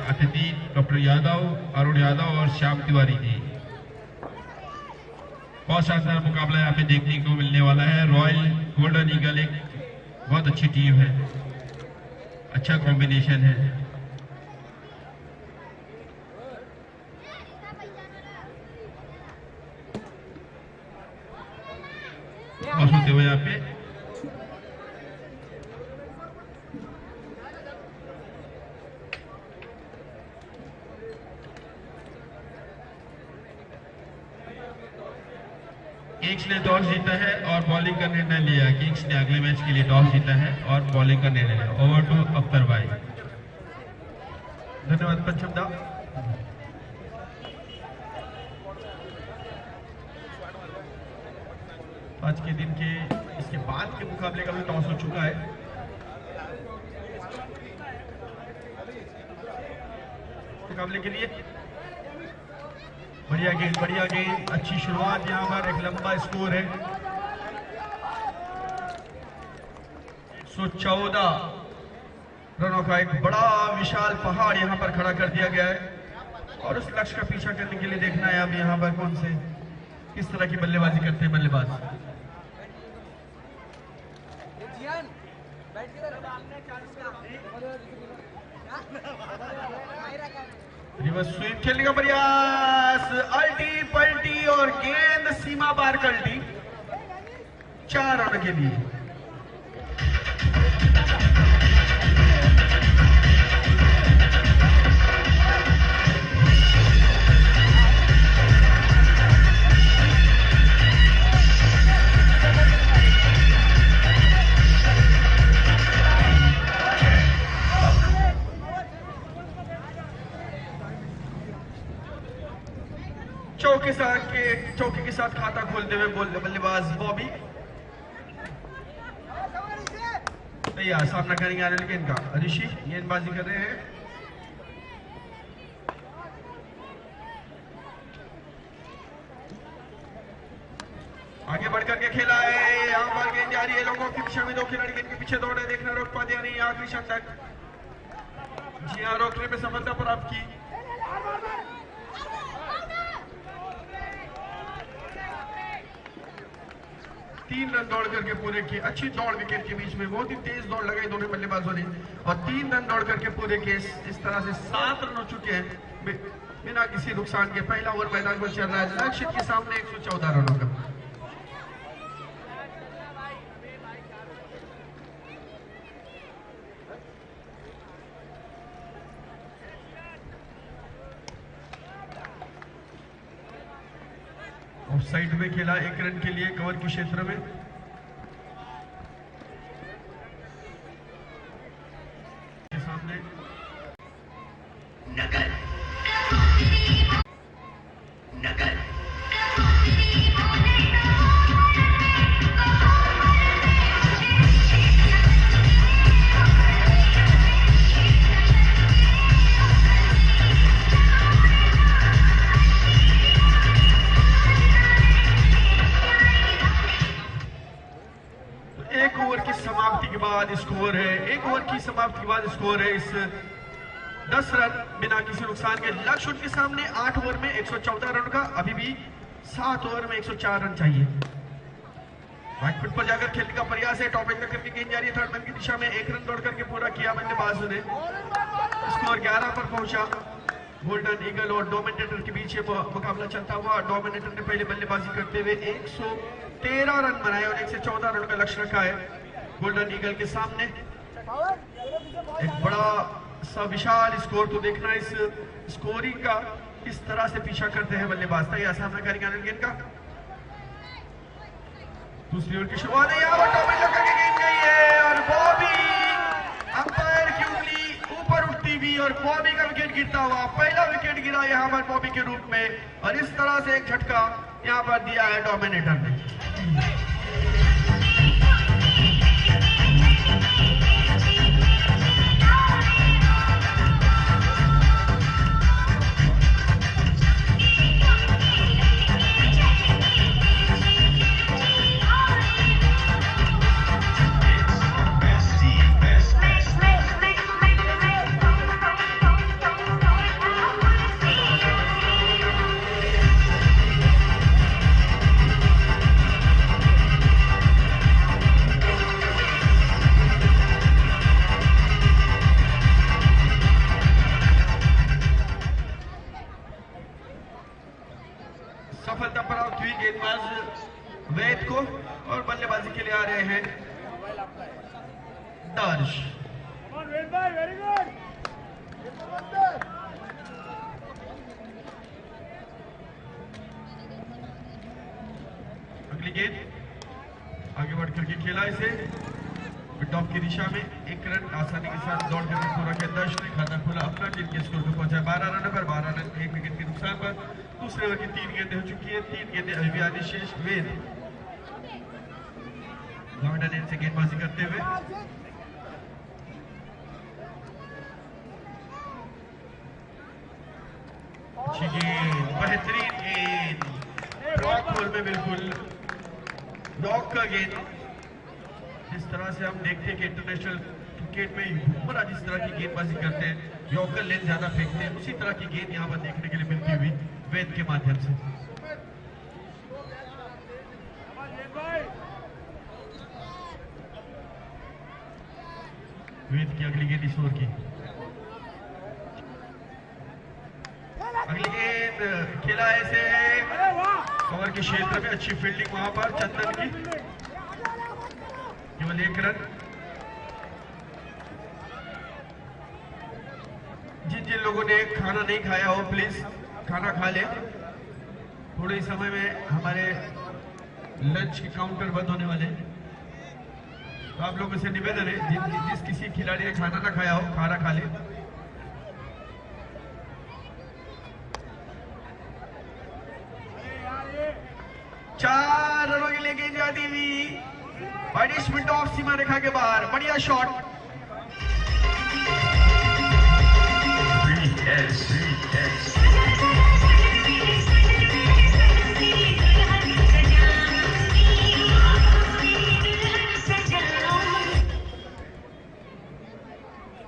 अतिथि डॉक्टर यादव, अरुण यादव और श्याम तिवारी जी। बहुत शानदार मुकाबला यहाँ पे देखने को मिलने वाला है। रॉयल गोल्डन ईगल एक बहुत अच्छी टीम है, अच्छा कॉम्बिनेशन है। टॉस होते हुए यहाँ पे किंग्स ने टॉस जीता है और बॉलिंग का निर्णय लिया। किंग्स ने अगले मैच के लिए टॉस जीता है और बॉलिंग का निर्णय लिया। ओवर टू अख्तर भाई। धन्यवाद पंचम दा। आज के दिन के इसके बाद के मुकाबले का भी टॉस हो चुका है। मुकाबले के लिए बढ़िया गेंद, अच्छी शुरुआत। यहाँ पर एक लंबा स्कोर है। 114 रनों का एक बड़ा विशाल पहाड़ यहाँ पर खड़ा कर दिया गया है और उस लक्ष्य का पीछा करने के लिए देखना है अब यहाँ पर कौन से किस तरह की बल्लेबाजी करते हैं बल्लेबाज। रिवर्स स्वीप खेलने का प्रयास, अल्टी पल्टी और गेंद सीमा पार कल्टी। 4 रन के लिए। चौके के साथ खाता खोलते हुए बल्लेबाज बॉबी तैयार, सामना करेंगे अनिल गेंद का। ऋषि गेंदबाजी कर रहे हैं। आगे बढ़कर के खेला है। यहाँ पर गेंद जा रही है लोगों की दिशा में। 2 खिलाड़ी गेंद के पीछे दौड़े, देखना रोक पाते या नहीं आखिरी क्षण तक। जी हाँ, रोकने में सफलता प्राप्त की। 3 रन दौड़ करके पूरे किए। अच्छी दौड़ विकेट के बीच में, बहुत ही तेज दौड़ लगाई दोनों बल्लेबाजों ने और 3 रन दौड़ करके पूरे किए। इस तरह से 7 रन हो चुके हैं बिना किसी नुकसान के। पहला ओवर मैदान पर चल रहा है, लक्ष्य के सामने 114 रनों का। ऑफ साइड में खेला 1 रन के लिए कवर के क्षेत्र में। सामने नगर स्कोर है, 1 ओवर की समाप्ति के बाद स्कोर है इस 10 रन बिना किसी नुकसान के। लक्ष्य उनके सामने 8 ओवर में 114 रन का, अभी भी 7 ओवर में 104 रन चाहिए। राइट फुट पर जाकर खेलने का प्रयास है, टॉप एंड करके गेंद जा रही है थर्ड मैन की दिशा में। 1 रन दौड़ करके पूरा किया बल्लेबाजों ने, स्कोर 11 पर पहुंचा। गोल्डन ईगल और डोमिनेटर के बीच मुकाबला चलता हुआ। डोमिनेटर ने पहले बल्लेबाजी करते हुए 113 रन बनाए और 114 रन का लक्ष्य रखा है गोल्डन ईगल के सामने। एक बड़ा सा विशाल स्कोर तो देखना इस स्कोरिंग का, किस तरह से पीछा करते हैं बल्लेबाज। तैयार सामना करेंगे आनंद गेंद का। दूसरी ओवर की शुरुआत है, यहाँ पर डोमिनेटर की गेंद गई है और बॉबी अंपायर की उंगली ऊपर उठती हुई और बॉबी का विकेट गिरता हुआ। पहला विकेट गिरा यहाँ पर बॉबी के रूप में और इस तरह से एक झटका यहाँ पर दिया है डोमिनेटर ने। सफलता प्राप्त हुई गेंदबाज वैद को और बल्लेबाजी के लिए आ रहे हैं दर्श। अगली गेंद आगे बढ़ करके खेला इसे टॉप की दिशा में। 1 रन आसानी के साथ दौड़ करके पूरा किया दर्श ने, खाता खोला अपना, टीम के स्कोर पे पहुंचा 12 रन पर। 12 रन 1 विकेट के नुकसान पर। दूसरे ओवर की 3 गेंदें हो चुकी है, 3 गेंदें अभी भी आनी शेष। वेद लॉन्डन एंड से गेंदबाजी करते हुए अच्छी गेंद, बेहतरीन गेंद, रॉक होल में, बिल्कुल रॉक का गेंद। जिस तरह से हम देखते हैं कि इंटरनेशनल क्रिकेट में बुमराह जिस तरह की गेंदबाजी करते हैं, यॉर्कर लेंथ ज्यादा फेंकते हैं, उसी तरह की गेंद यहाँ पर देखने के लिए मिलती हुई वेद के माध्यम से। वेद की अगली गेंद इस ओवर की। अगली गेंद खेला ऐसे कवर के क्षेत्र में, अच्छी फील्डिंग वहां पर चंदन की, केवल 1 रन। जिन लोगों ने खाना नहीं खाया हो प्लीज खाना खा ले। थोड़े ही समय में हमारे लंच के काउंटर बंद होने वाले हैं, तो आप लोगों से निवेदन है जिस किसी खिलाड़ी ने खाना ना खाया हो खाना खा ले। चार रनों के लिए गेंद जाती हुई 22 मिनट ऑफ सीमा रेखा के बाहर। बढ़िया शॉट।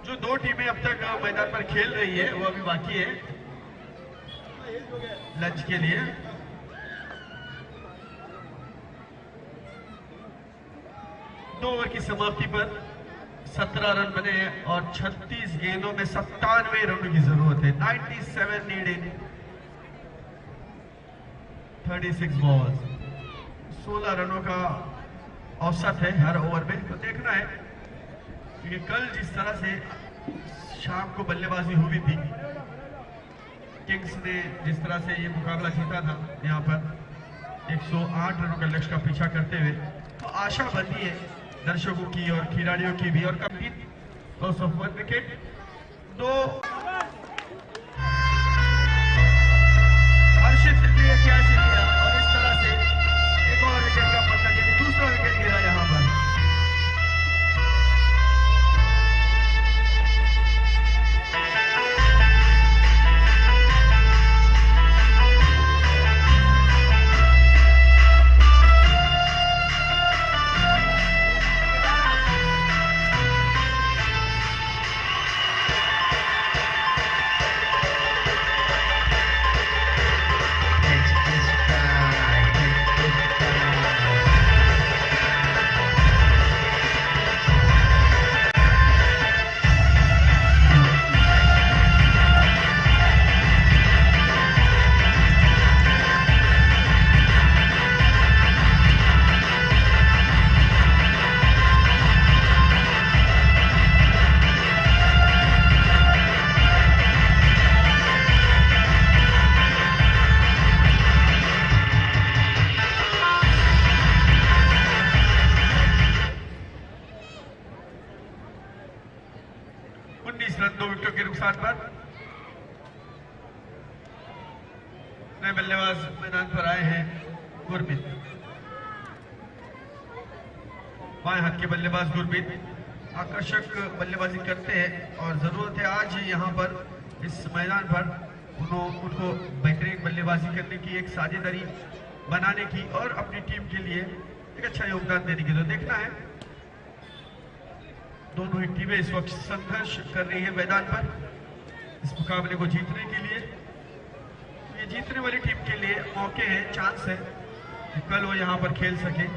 जो 2 टीमें अब तक मैदान पर खेल रही है वो अभी बाकी है लंच के लिए। 2 ओवर की समाप्ति पर 17 रन बने हैं और 36 गेंदों में 97 रनों की जरूरत है। 97 नीड इन 36 बॉल्स। 16 रनों का औसत है हर ओवर में। तो देखना है क्योंकि कल जिस तरह से शाम को बल्लेबाजी हुई थी, किंग्स ने जिस तरह से ये मुकाबला जीता था यहाँ पर 108 रनों का लक्ष्य का पीछा करते हुए, तो आशा बनती है दर्शकों की और खिलाड़ियों की भी। और कंप्लीट लॉस ऑफ 1 विकेट। 2 हर्षित ने कैच किया और इस तरह से एक और विकेट का पत्ता, यानी दूसरा विकेट गिरा यहाँ पर। नए बल्लेबाज मैदान पर आए हैं गुरमीत। बाएं हाथ के बल्लेबाज गुरमीत आकर्षक बल्लेबाजी करते हैं और जरूरत है आज यहाँ पर इस मैदान पर उनको बेहतरीन बल्लेबाजी करने की, एक साझेदारी बनाने की और अपनी टीम के लिए एक अच्छा योगदान देने की। तो देखना है दोनों ही टीमें इस वक्त संघर्ष कर रही है मैदान पर इस मुकाबले को जीतने के लिए। ये जीतने वाली टीम के लिए मौके हैं, चांस है कि कल वो यहां पर खेल सके।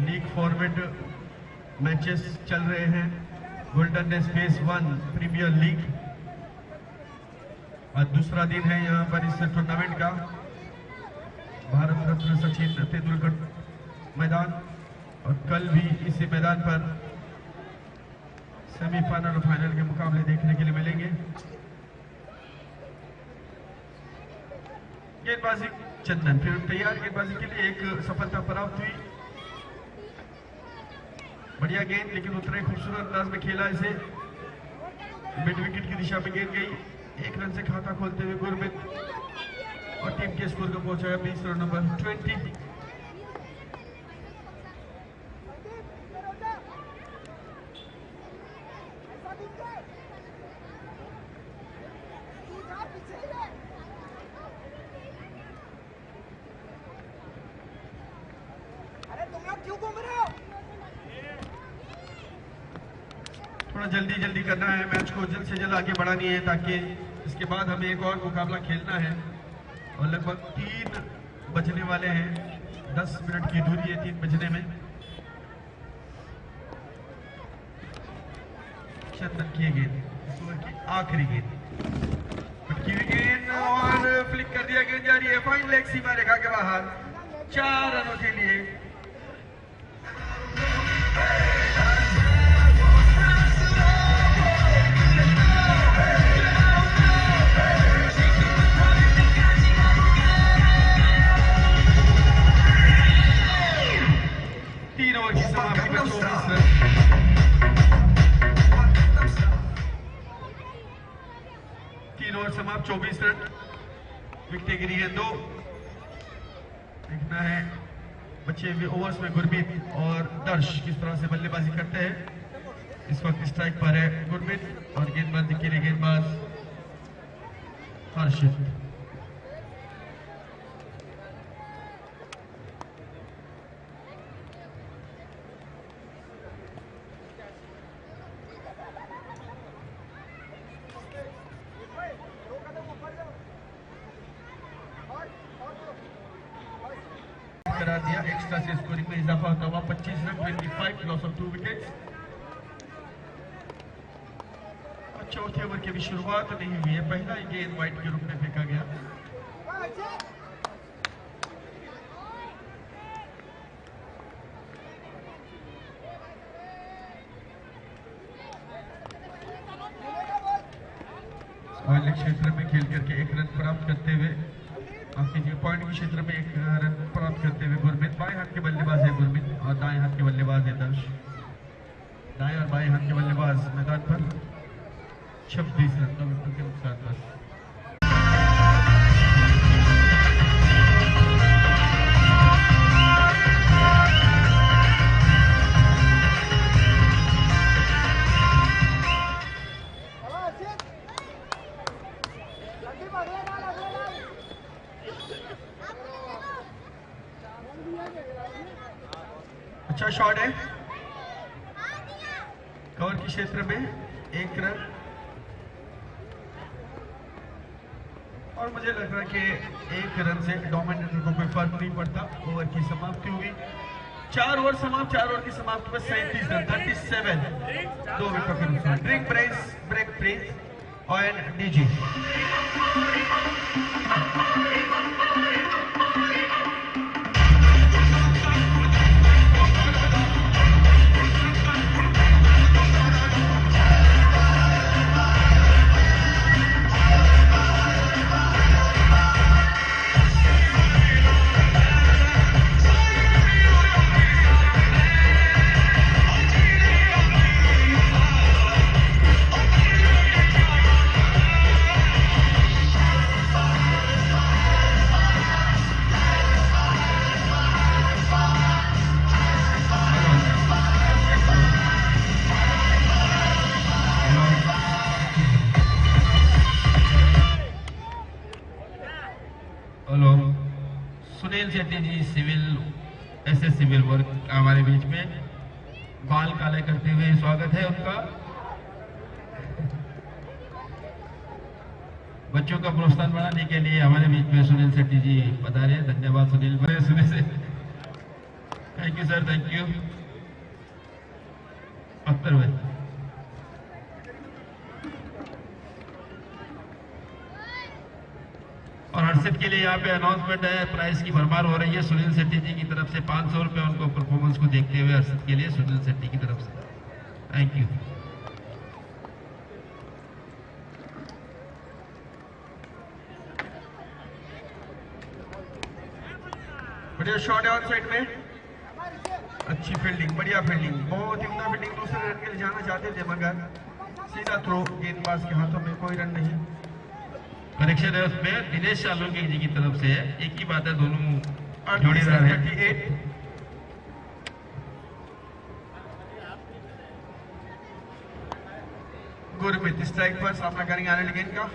लीग फॉर्मेट मैचेस चल रहे हैं। गोल्डन स्पेस 1 प्रीमियर लीग आज दूसरा दिन है यहां पर इस टूर्नामेंट का। भारत रत्न सचिन तेंदुलकर मैदान और कल भी इसी मैदान पर सेमीफाइनल और फाइनल के मुकाबले देखने के लिए मिलेंगे। गेंदबाजी चंदन फिर तैयार गेंदबाजी के लिए, एक सफलता प्राप्त हुई। बढ़िया गेंद, लेकिन उतने खूबसूरत अंदाज में खेला इसे। मिड विकेट की दिशा में गेंद गई। 1 रन से खाता खोलते हुए गुरमीत और टीम के स्कोर को पहुंचाया 20 रन नंबर 20। थोड़ा जल्दी करना है, मैच को जल्द से जल्द आगे बढ़ानी है ताकि इसके बाद हमें एक और मुकाबला खेलना है और लगभग 3 बजने वाले हैं। 10 मिनट की दूरी है 3 बजने में। चंदन की गेंद, इस ओवर की आखिरी गेंद, पटकी हुई गेंद और फ्लिक कर दिया। गेंद जा रही है फाइन लेग सीमा रेखा के बाहर 4 रनों के लिए। समाप्त 24 रन। विकेटें गिरी है 2। देखना है बचे हुए ओवर्स में गुरमीत और दर्श किस तरह से बल्लेबाजी करते हैं। इस वक्त स्ट्राइक पर है गुरमीत और गेंदबाजी के लिए गेंदबाज हर्षित। करा दिया। एक्स्ट्रा से स्कोरिंग में इजाफा होता हुआ 25 रन 25 लॉस ऑफ 2 विकेट्स। चौथे ओवर की भी शुरुआत नहीं हुई है, पहला ही गेंद वाइड के रूप में फेंका गया। क्षेत्र में खेल करके 1 रन प्राप्त करते हुए, पॉइंट के क्षेत्र में 1 रन प्राप्त करते हुए गुरमीत। बाएं हाथ के बल्लेबाज है गुरमीत और दाएं हाथ के बल्लेबाज है दर्श। दाएं और बाएं हाथ के बल्लेबाज मैदान पर 26 रन 9 विकेट के नुकसान पर। अच्छा शॉट है, कवर के क्षेत्र में 1 रन। और मुझे लग रहा है कि 1 रन से डोमिनेटर को कोई फर्क नहीं पड़ता। ओवर की समाप्ति हुई, 4 ओवर समाप्त। 4 ओवर की समाप्ति में 37 रन 37 2 विकेट के नुकसान। ड्रिंक ब्रेक प्लीज और डीजी। सुनील शेट्टी जी सिविल वर्क हमारे बीच में, बाल काले करते हुए स्वागत है उनका। बच्चों का प्रोत्साहन बढ़ाने के लिए हमारे बीच में सुनील शेट्टी जी पधारे। धन्यवाद सुनील भाई, सुनील से thank you sir, thank you. Akhtar भाई और हर्षित के लिए यहाँ पे अनाउंसमेंट है, प्राइस की भरमार हो रही है। सुनील शेट्टी जी की तरफ से 500 रुपये उनको परफॉर्मेंस को देखते हुए हर्षित के लिए सुनील शेट्टी की तरफ से थैंक यू। बढ़िया शॉट है ऑन साइड में, अच्छी फील्डिंग, बढ़िया फील्डिंग, बहुत ही उम्दा फील्डिंग। दूसरे रन के लिए जाना चाहते थे मगर सीधा थ्रो, गेंदबाज के हाथों में कोई रन नहीं। कनेक्शन है उसमें दिनेश सालुंके जी की तरफ से है। एक ही बात है, दोनों जोड़ीदार है। 38 गुरमीत स्ट्राइक पर सामना करेंगे आने गेंद का।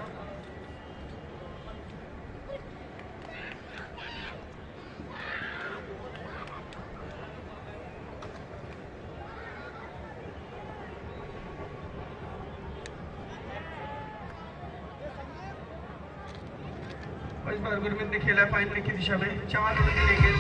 इस बार गुरमीत ने खेला फाइनल की दिशा में 4 रन के लिए।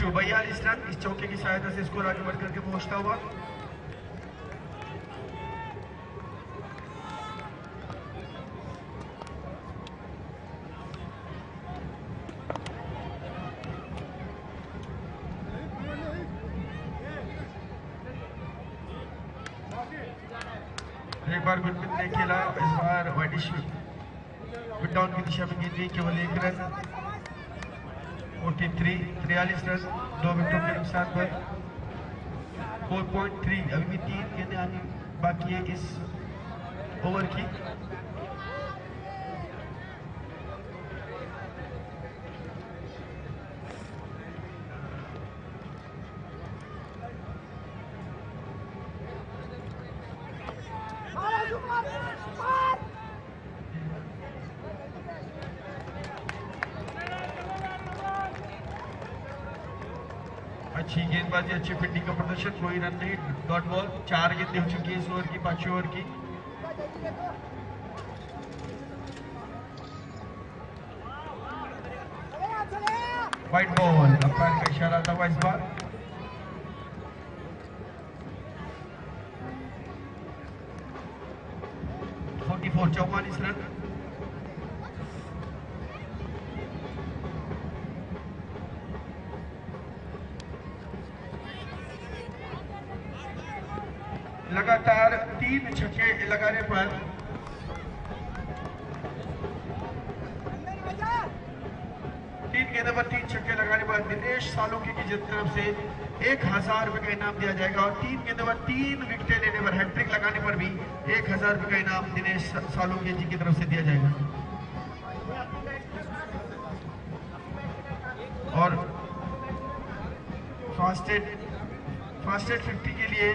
बयालीस रन इस चौके की सहायता से स्कोर आगे बढ़ करके पहुंचता हुआ। एक बार गुरमीत ने खेला, इस बार वाइडिश मिड डाउन की दिशा में गेंद केवल 1 रन। 43 रन 2 विकेटों के नुकसान पर। 4.3 अभी भी 3 गेंदें आनी बाकी है इस ओवर की। अच्छी गेंदबाजी, अच्छी फील्डिंग का प्रदर्शन, कोई रन नहीं, डॉट बॉल। 4 गेंदें हो चुकी है इस ओवर की, 5वें ओवर की। व्हाइट बॉल, अंपायर का इशारा था इस बार। 44 रन। लगातार 3 छक्के लगाने पर गेंदों पर 3 छक्के लगाने पर दिनेश सालुंके की तरफ से 1000 रुपए का इनाम दिया जाएगा और 3 गेंदों पर 3 विकेटें लेने पर, हैट्रिक लगाने पर भी 1000 रुपए का इनाम दिनेश सालुंके जी की तरफ से दिया जाएगा। और फास्टेड 50 के लिए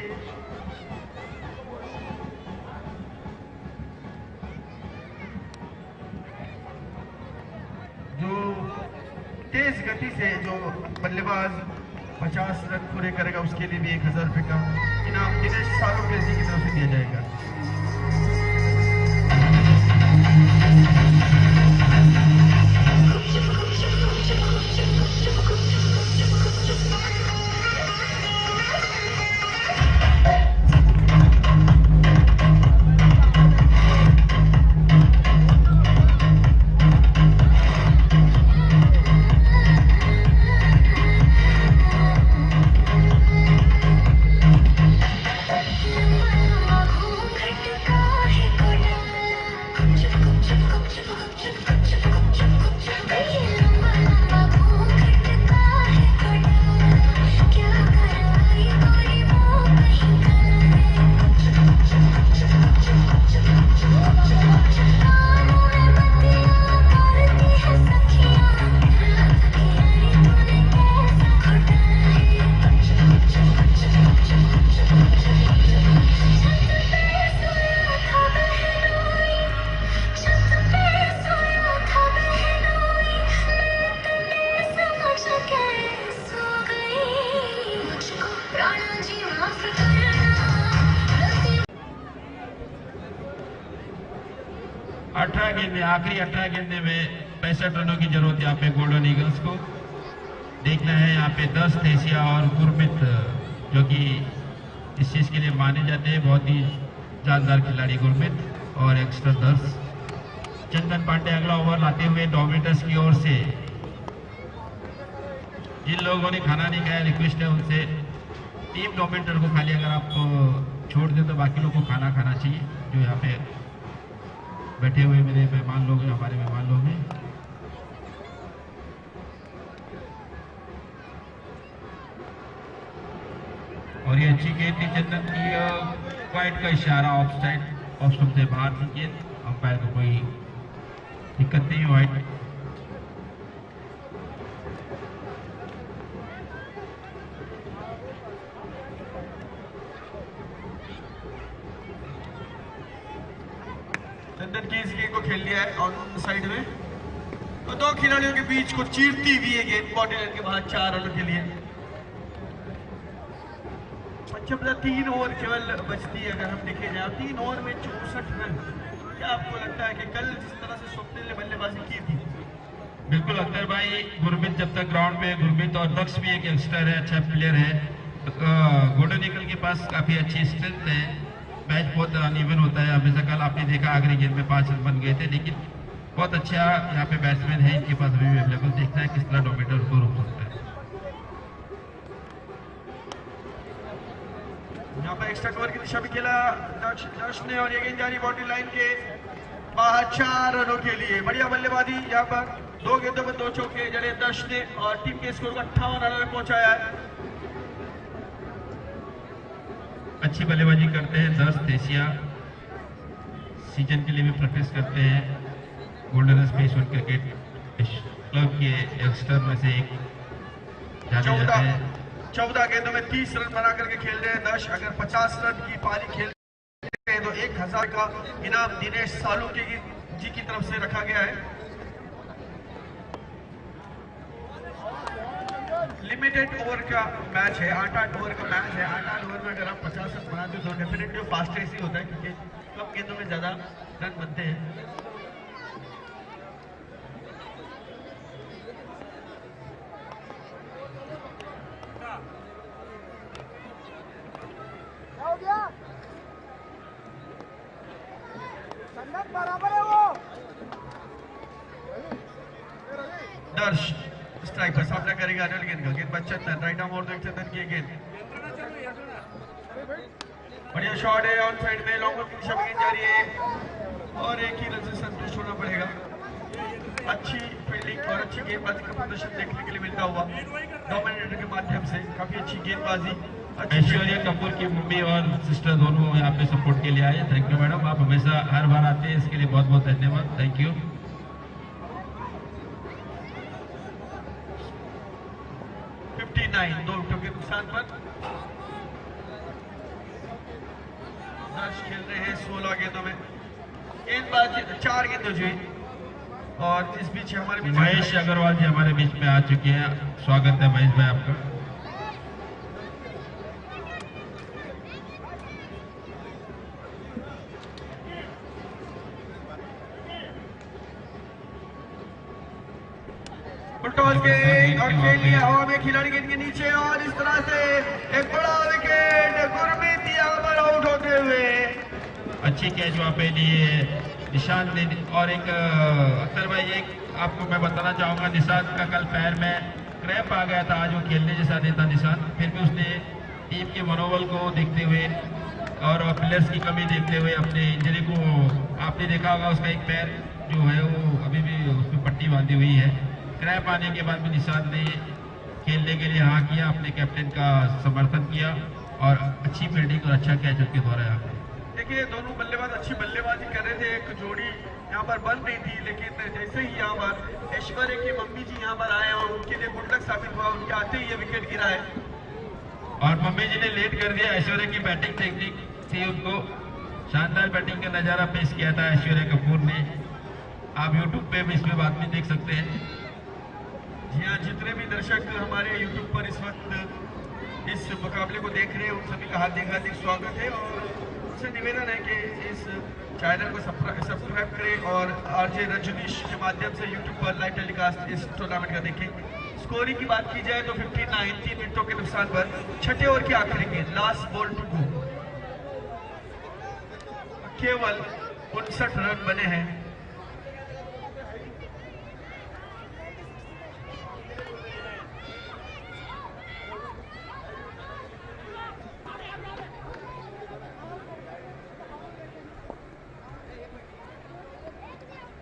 जो तेज गति से जो बल्लेबाज 50 रन पूरे करेगा उसके लिए भी 1000 रुपए का इनाम दिनेश सालुंके जी की तरफ से दिया जाएगा। आखिरी 18 गेंदे में 65 रनों की जरूरत है यहाँ पे गोल्डन ईगल्स को। देखना है यहाँ पे 10 थेसिया और गुरमीत जो कि इस चीज के लिए माने जाते हैं, बहुत ही जानदार खिलाड़ी गुरमीत, और एक्स्ट्रा 10। चंदन पांडे अगला ओवर लाते हुए डोमिनेटर्स की ओर से। जिन लोगों ने खाना नहीं खाया, रिक्वेस्ट है उनसे, टीम डोमिनेटर को खाली अगर आप छोड़ दें तो बाकी लोगों को खाना खाना चाहिए। जो यहाँ पे बैठे हुए मेरे मेहमान लोग हैं, हमारे मेहमान लोग हैं। और ये अच्छी गेंद थी चंदन की, वाइड का इशारा, ऑफ स्टंप से बाहर थी गेंद, अंपायर को कोई दिक्कत नहीं। वाइड चंदन की इस गेंद को खेल लिया है ऑन साइड में, तो 2 खिलाड़ियों के बीच को चीरती हुई है गेंद बाउंड्री लाइन के बाहर 4 रनों के लिए। 3 ओवर केवल बचती है। अगर हम देखे जाए 3 ओवर में 64 रन। क्या आपको लगता है कि कल जिस तरह से स्वप्निल ने बल्लेबाजी की थी? बिल्कुल अख्तर भाई, गुरमीत जब तक ग्राउंड में, गुरमीत और दक्ष भी एक यंगस्टर है, अच्छा प्लेयर है, गोल्डन ईगल के पास काफी अच्छी स्ट्रेंथ है, मैच बहुत अनइवन होता है हमेशा। कल आपने देखा आखिरी गेंद में 5 रन बन गए थे, लेकिन बहुत अच्छा यहाँ पे बैट्समैन है इनके पास अभी भी अवेलेबल। देखना है किस तरह डोमिनेटर को रोक सकता है। यहाँ पर एक्स्ट्रा कवर की दिशा में खेला दक्ष ने, और ये गेंद जारी बाउंड्री लाइन के बाहर 4 रनों के लिए। बढ़िया बल्लेबाजी यहाँ पर, 2 गेंदों में 2 चौके जड़े दक्ष ने, और टीम के स्कोर को 58 रन में पहुंचाया है। अच्छी बल्लेबाजी करते हैं 10 थेसिया, सीजन के लिए भी प्रैक्टिस करते हैं। Golden space one cricket club के यंगस्टर में से एक जाने जाते हैं। 14 गेंदों में 30 रन बना करके खेल रहे हैं दक्ष। अगर 50 रन की पारी खेलते हैं तो 1000 का इनाम दिनेश सालुंके जी की तरफ से रखा गया है। लिमिटेड ओवर का मैच है, 8-8 ओवर का मैच है। 8-8 ओवर में अगर आप 50 रन बनाते हो तो डेफिनेटली फास्ट रेस ही होता है, क्योंकि कम गेंदों में ज्यादा रन बनते हैं। हो गया संगत बराबर है वो। दर्श स्ट्राइक पर सामना करेगा अनिल गेंद का, गेंद पर चंदन, राइट आर्म और चंदन की गेंद, बढ़िया शॉट है ऑन साइड में, लॉन्ग की दिशा में गेंद जा रही है और एक ही रन से संतुष्ट होना पड़ेगा। अच्छी फील्डिंग और अच्छी गेंदबाजी का प्रदर्शन देखने के लिए मिलता हुआ डोमिनेटर के माध्यम से, काफी अच्छी गेंदबाजी। ऐश्वर्या कपूर की मम्मी और सिस्टर दोनों यहाँ पे सपोर्ट के लिए आए। थैंक यू मैडम, आप हमेशा हर बार आते हैं, इसके लिए बहुत बहुत धन्यवाद। Thank you. 59 दो विकेटों के नुकसान पर दर्श खेल रहे हैं 16 गेंदों में, गेंदबाजी 4 गेंद हुई और इस बीच हमारे बीच महेश अग्रवाल जी हमारे बीच में आ चुके हैं। स्वागत है महेश भाई आपका। टॉस गेंद और खेल लिया हवा में खिलाड़ी गेंद के नीचे और इस तरह से एक बड़ा विकेट, गुरमीत यहाँ पर आउट होते हुए। अच्छी कैच वहाँ पे लिए निशांत ने। और एक अख्तर भाई, एक आपको मैं बताना चाहूंगा, निशांत का कल पैर में क्रैम्प आ गया था, आज वो खेलने जैसा नहीं था निशांत, फिर भी उसने टीम के मनोबल को देखते हुए और प्लेयर्स की कमी देखते हुए अपने इंजरी को, आपने देखा होगा उसका एक पैर जो है वो अभी भी उसमें पट्टी बांधी हुई है। क्रैम्प आने के बाद भी निशांत ने खेलने के लिए हाँ किया, अपने कैप्टन का समर्थन किया और अच्छी फील्डिंग और अच्छा कैच उनके द्वारा यहाँ पे। देखिए दोनों बल्लेबाज अच्छी बल्लेबाजी कर रहे थे, एक जोड़ी यहाँ पर बन रही थी, लेकिन जैसे ही यहाँ पर ऐश्वर्या की मम्मी जी यहाँ पर आए और उनके लिए गुड लक साबित हुआ, उनके आते ही ये विकेट गिरा है और मम्मी जी ने लेट कर दिया। ऐश्वर्या की बैटिंग टेक्निक थी, उनको शानदार बैटिंग का नजारा पेश किया था ऐश्वर्या कपूर ने। आप यूट्यूब पे भी इसमें बात भी देख सकते हैं। जी हाँ, जितने भी दर्शक हमारे यूट्यूब पर इस वक्त इस मुकाबले को देख रहे हैं, उन सभी का हार्दिक स्वागत है और उनसे निवेदन है कि इस चैनल को सब्सक्राइब करें और आरजे रजनीश के माध्यम से यूट्यूब पर लाइव टेलीकास्ट इस टूर्नामेंट का देखें। स्कोरिंग की बात की जाए तो 59 3 विकेटों के नुकसान पर छठे ओवर की आखिरी गेंद, लास्ट बॉल टू गो, केवल 59 रन बने हैं।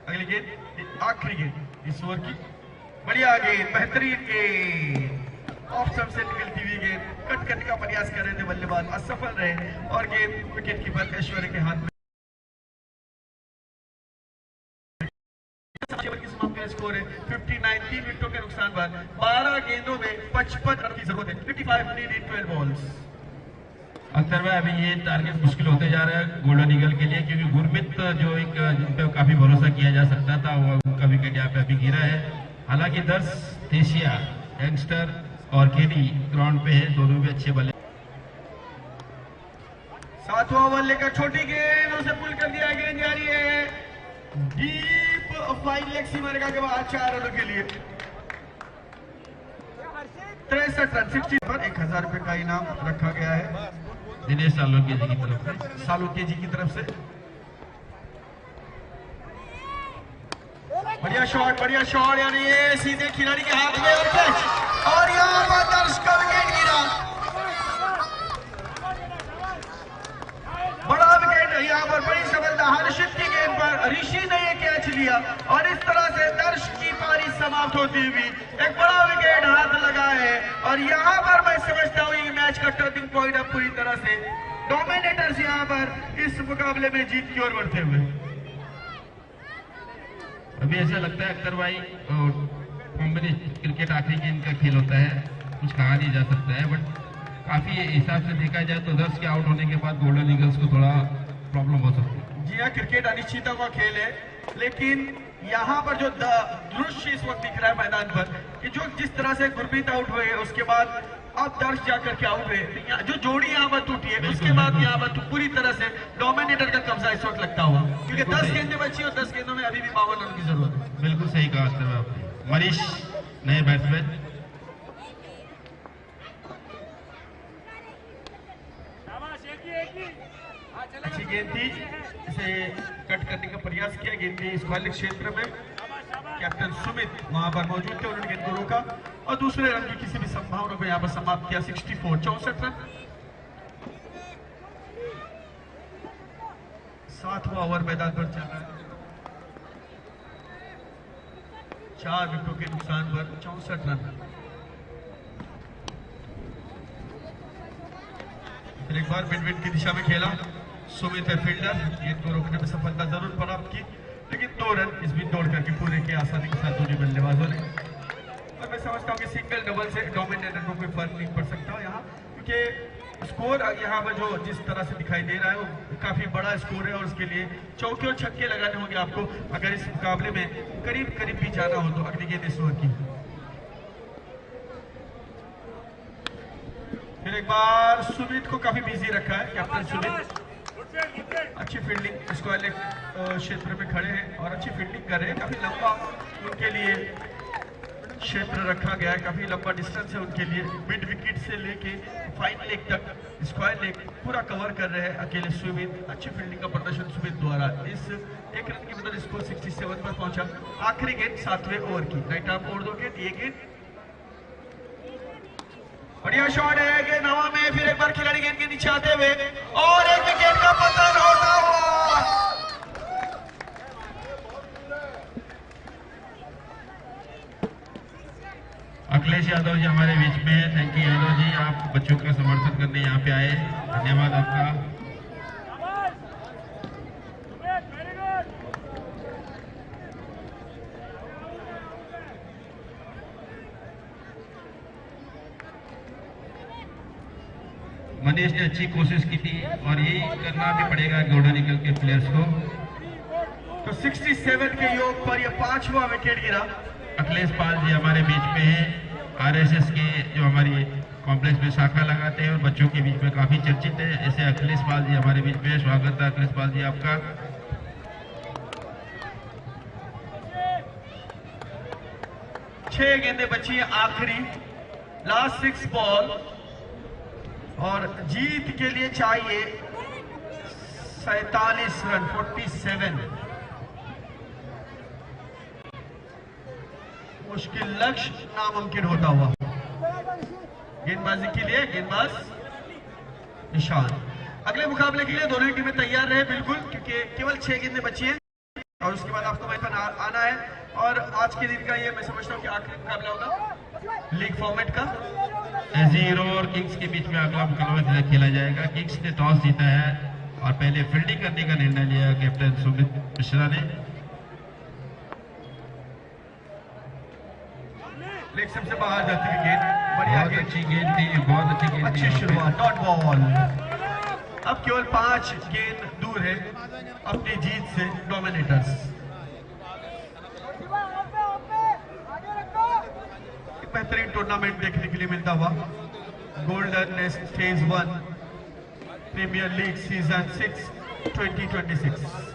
अगली गेंद, आखिरी गेंद इस ओवर की, बढ़िया गेंद, बेहतरीन गेंद, ऑफ स्टंप से निकलती हुई गेंद, कट करने का प्रयास कर रहे थे बल्लेबाज, असफल रहे और गेंद विकेट कीपर ऐश्वर्या के हाथ में। स्कोर है 59 3 विकेटों के नुकसान पर 12 गेंदों में 55 रन की जरूरत है। 55 नीड इन 12 बॉल्स। अख्तर भाई, अभी ये टारगेट मुश्किल होते जा रहा है गोल्डन ईगल के लिए, क्योंकि गुरमीत जो एक जिन पे काफी भरोसा किया जा सकता था, वो उनका विकेट यहाँ पे अभी गिरा है। हालांकि 10 एशिया यंगस्टर और केडी ग्राउंड पे है, दोनों भी अच्छे बल्ले। 7वां ओवर लेकर छोटी गेंद, उसे पुल कर दिया, गेंद जा रही है डीप फाइन लेग सीमा के बाद 4 रनों के लिए 63 रन 60 पर 1000 रुपए का इनाम रखा गया है दिनेश सालोके जी की तरफ से। सालोके जी की तरफ से। बढ़िया शॉट यानी ये सीधे खिलाड़ी के हाथ में और कैच, और यहाँ पर दर्श का विकेट गिरा। बड़ा विकेट यहाँ पर, बड़ी सफलता, हर्षित की गेंद पर ऋषि ने ये कैच लिया और इस तरह से दर्श की पारी समाप्त होती हुई एक बड़ा विकेट हाथ लगा है। और यहाँ पर मैं समझता हूँ ये मैच का टर्निंग पॉइंट अब पूरी तरह से डोमिनेटर्स यहाँ पर इस मुकाबले में जीत की ओर बढ़ते हुए। अभी ऐसा लगता है अख्तर भाई, क्रिकेट आखिरी गेंद का खेल होता है, कुछ कहा नहीं जा सकता है, बट काफी हिसाब से देखा जाए तो 10 के आउट होने के बाद गोल्डन ईगल्स को थोड़ा प्रॉब्लम हो सकती है। जी हाँ, क्रिकेट अनिश्चितता का खेल है। लेकिन यहाँ पर जो दृश्य इस वक्त दिख रहा है मैदान पर कि जो जिस तरह से गुरमीत आउट हुए उसके बाद अब दर्श जाकर के आउट हुए, जो जोड़ी यहाँ पर टूटी है उसके बाद यहाँ पर पूरी तरह से डोमिनेटर का कब्जा इस वक्त लगता हुआ, क्योंकि 10 गेंदें बची और 10 गेंदों में अभी भी 52 रन की जरूरत है। बिल्कुल सही कहा आपने। मनीष नए बैट्समैन, अच्छी गेंद थी, इसे कट करने का प्रयास किया, गेंद थी स्क्वायर क्षेत्र में, कैप्टन सुमित वहां पर मौजूद थे, उन्होंने गेंद को रोका और दूसरे रन की किसी भी संभावना को यहाँ पर समाप्त किया। 64 रन, 7वां ओवर मैदान पर चल रहा है, 4 विकेटों के नुकसान पर 64 रन। फिर एक बार मिड विकेट की दिशा में खेला सुमित है फील्डर, गेंद को रोकने में सफलता जरूर प्राप्त की, लेकिन 2 रन इस बीच दौड़ करके पूरे के आसानी के साथ दोनों बल्लेबाजों ने। और मैं समझता हूँ कि सिंगल डबल से डोमिनेटर को कोई फर्क नहीं पड़ सकता यहाँ, क्योंकि स्कोर यहाँ पर जो जिस तरह से दिखाई दे रहा है वो काफी बड़ा स्कोर है और उसके लिए चौके और छक्के लगाने होंगे आपको अगर इस मुकाबले में करीब करीब भी जाना हो तो अगली गेंद इस ओवर की। फिर एक बार सुमित को काफी बिजी रखा है कैप्टन सुमित, अच्छी फील्डिंग स्क्वायर लेग क्षेत्र में खड़े हैं और अच्छी फील्डिंग कर रहे हैं, काफी लंबा उनके लिए क्षेत्र रखा गया है, काफी लंबा डिस्टेंस है उनके लिए, मिड विकेट से लेके फाइन लेग तक स्क्वायर लेग पूरा कवर कर रहे हैं अकेले सुमित। अच्छी फील्डिंग का प्रदर्शन सुमित द्वारा, इस 1 रन की मदद स्कोर 67 पर पहुंचा। आखिरी गेंद 7वें ओवर की, राइट आर्म ओवर 2 गेंद, ये गेंद बढ़िया शॉट है, गेंद हवा में, फिर एक बार खिलाड़ी गेंद के नीचे आते हुए और एक विकेट का पतन होता हुआ। अखिलेश यादव जी हमारे बीच में हैं। थैंक यू यादव जी, आप बच्चों का समर्थन करने यहाँ पे आए, धन्यवाद आपका। मनीष ने अच्छी कोशिश की थी और यही करना भी पड़ेगा गोल्डन ईगल के प्लेयर्स को। तो 67 के योग पर यह 5वां विकेट गिरा। अखिलेश पाल जी हमारे बीच में हैं, आरएसएस के जो हमारी कॉम्प्लेक्स में शाखा लगाते हैं और बच्चों के बीच में काफी चर्चित है, ऐसे अखिलेश पाल जी हमारे बीच में। स्वागत है अखिलेश पाल जी आपका। छह गेंदें बची है आखिरी, लास्ट 6 बॉल और जीत के लिए चाहिए 47 रन, 47। मुश्किल लक्ष्य नामुमकिन होता हुआ। गेंदबाजी के लिए गेंदबाज निशान। अगले मुकाबले के लिए दोनों ही टीमें तैयार रहे बिल्कुल, क्योंकि केवल 6 गेंदें बची हैं और उसके बाद आपको मैदान आना है। और आज के दिन का ये मैं समझता हूँ कि आखिरी मुकाबला होगा लीग फॉर्मेट का। जीरो और किंग्स के बीच में अगला मुकाबला खेला जाएगा। किंग्स ने टॉस जीता है और पहले फील्डिंग करने का निर्णय लिया कैप्टन सुमित मिश्रा ने। लेग से बाहर जाती हुई गेंद, बढ़िया बहुत अच्छी गेंद थी, बहुत अच्छी गेंद, अच्छी शुरुआत, डॉट बॉल। अब केवल 5 गेंद दूर है अपनी जीत से डोमिनेटर्स। बेहतरीन टूर्नामेंट देखने के लिए मिलता हुआ golden nest phase 1 premier league season 6 2026।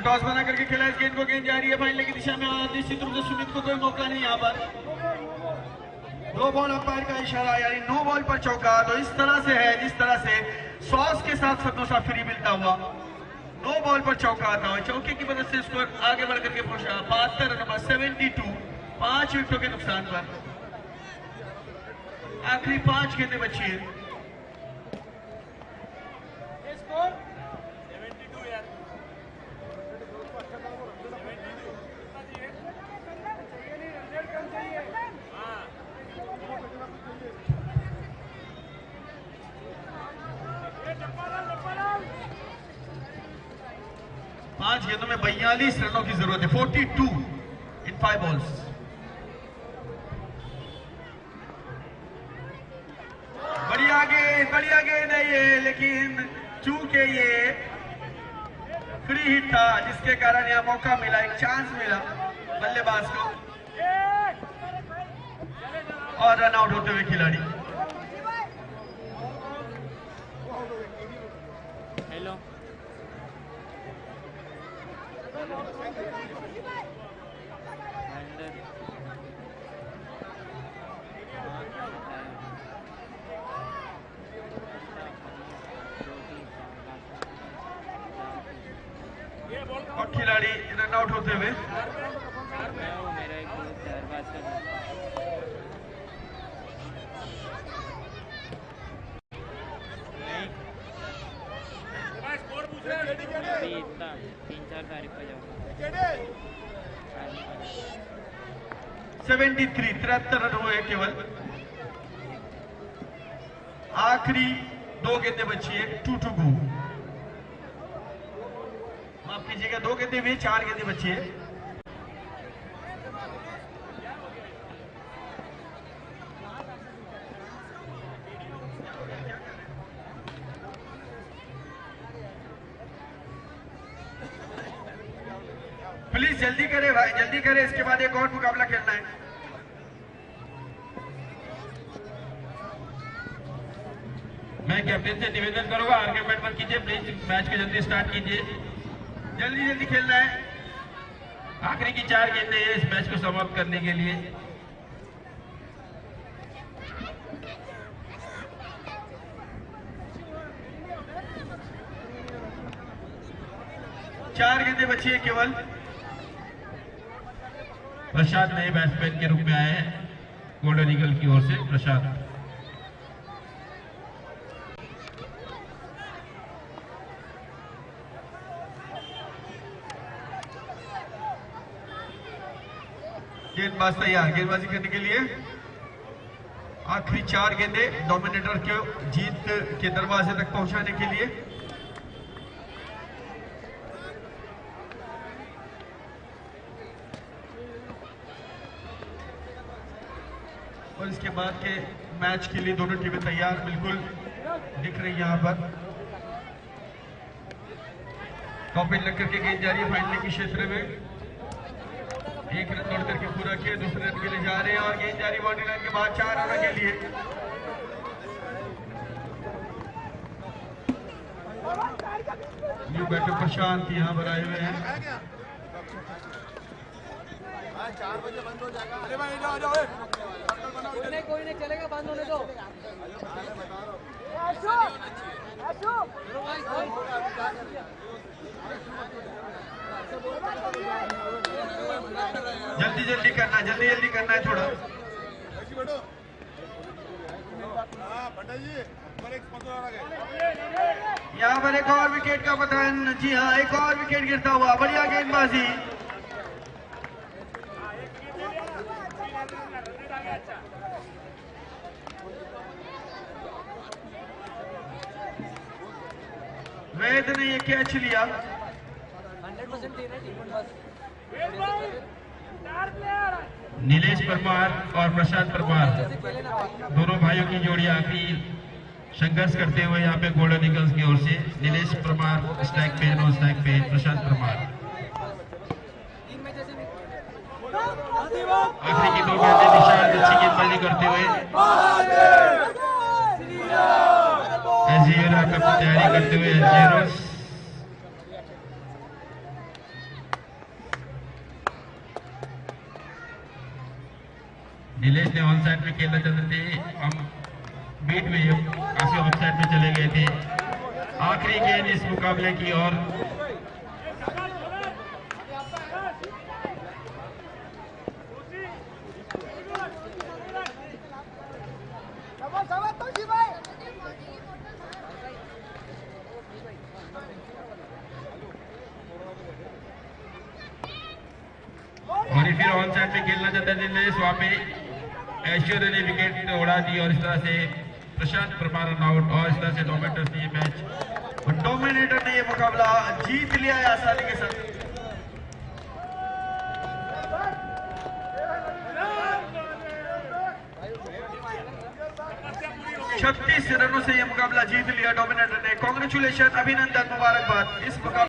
टॉस बना करके खेला इस गेंद को, गेंद जा रही है फाइनल की दिशा में और निश्चित रूप से सुमित को कोई मौका नहीं यहाँ पर। 2 बॉल अंपायर का इशारा, यानी 9 बॉल पर चौका। तो इस तरह से है जिस तरह से सॉस के साथ समोसा फ्री मिलता हुआ 9 बॉल पर चौका आता हुआ। चौके की मदद से स्कोर आगे बढ़ करके पहुंचा 72 रन, 72, 5 विकेटों के नुकसान पर। आखिरी 5 गेंदें बची है। पांच गेंदों में 42 रनों की जरूरत है। 42 इन 5 बॉल्स। बढ़िया गेंद है ये, लेकिन चूंकि ये फ्री हिट था जिसके कारण यह मौका मिला, एक चांस मिला बल्लेबाज को और रन आउट होते हुए खिलाड़ी। हेलो और खिलाड़ी रन आउट होते हुए। मेरा एक दोस्त है अरबाज का अभी इतना 3-4 तारीख को जाऊंगा। 73 रन हुए केवल। आखिरी 2 गेंदें बची है, 2 गो। माफ कीजिएगा, 2 गेंदें हुई, 4 गेंदें बची है। प्लीज जल्दी करें भाई, जल्दी करें, इसके बाद एक और मुकाबला खेलना है। मैं कैप्टन से निवेदन करूंगा, आर्ग्यूमेंट मत कीजिए प्लीज, मैच को जल्दी स्टार्ट कीजिए। जल्दी जल्दी खेलना है। आखिरी की 4 गेंदें हैं इस मैच को समाप्त करने के लिए। चार गेंदें बची है केवल। प्रसाद नए बैट्समैन के रूप में आए हैं गोल्डन ईगल की ओर से। प्रसाद गेंदबाज तैयार गेंदबाजी करने के लिए। आखिरी 4 गेंदें डोमिनेटर को जीत के दरवाजे तक पहुंचाने के लिए। और इसके बाद के मैच के लिए दोनों टीमें तैयार बिल्कुल दिख रही है यहाँ पर। टॉप इन लगकर के गेंद जारी है फाइनल के क्षेत्र में। एक रन तोड़ करके पूरा किया, दूसरे रन के लिए जा रहे हैं और गेंद जारी बाउंड्री लाइन के बाद 4 रन के लिए। न्यू बैटर प्रशांत यहाँ पर आए हुए हैं। 4 बजे बंद हो जाएगा। अरे भाई जाओ जाओ, कोई नहीं चलेगा, बंद होने दो। जल्दी जल्दी करना है, जल्दी जल्दी करना है थोड़ा। बैठो। हाँ भट्टा जी, पर एक 15 आ गए। यहाँ पर एक और विकेट का पतन। जी हाँ, एक और विकेट गिरता हुआ। बढ़िया गेंदबाजी। वैद ने ये कैच लिया। 100% दे रहे टीम बस। नीलेश परमार और प्रशांत परमार दोनों भाइयों की जोड़ी आखिरी संघर्ष करते हुए यहाँ पे गोल्डन ईगल्स की ओर से। नीलेश परमार स्ट्राइक पे, नो स्ट्राइक पे प्रशांत परमार। आखिरी की 2 गेंदें निशान अच्छी गेंदबाजी करते हुए एसजीरो कप की तैयारी करते हुए एसजीरो नीलेश ने ऑन साइड में खेलना चाहते थे, हम बीट में काफी ऑफ साइड में चले गए थे। आखिरी गेंद इस मुकाबले की और फिर ऑन साइड में खेलना चाहते थे नीलेश, वहां पे ऐश्वर्य ने विकेट उड़ा दी और इस तरह से प्रशांत परमार रन आउट और इस तरह से डोमिनेटर्स ने ये मैच और डोमिनेटर ने ये मुकाबला जीत लिया है आसानी के साथ। 36 रनों से ये मुकाबला जीत लिया डोमिनेटर ने। कांग्रेचुलेशन, अभिनंदन, मुबारकबाद। इस मुकाबले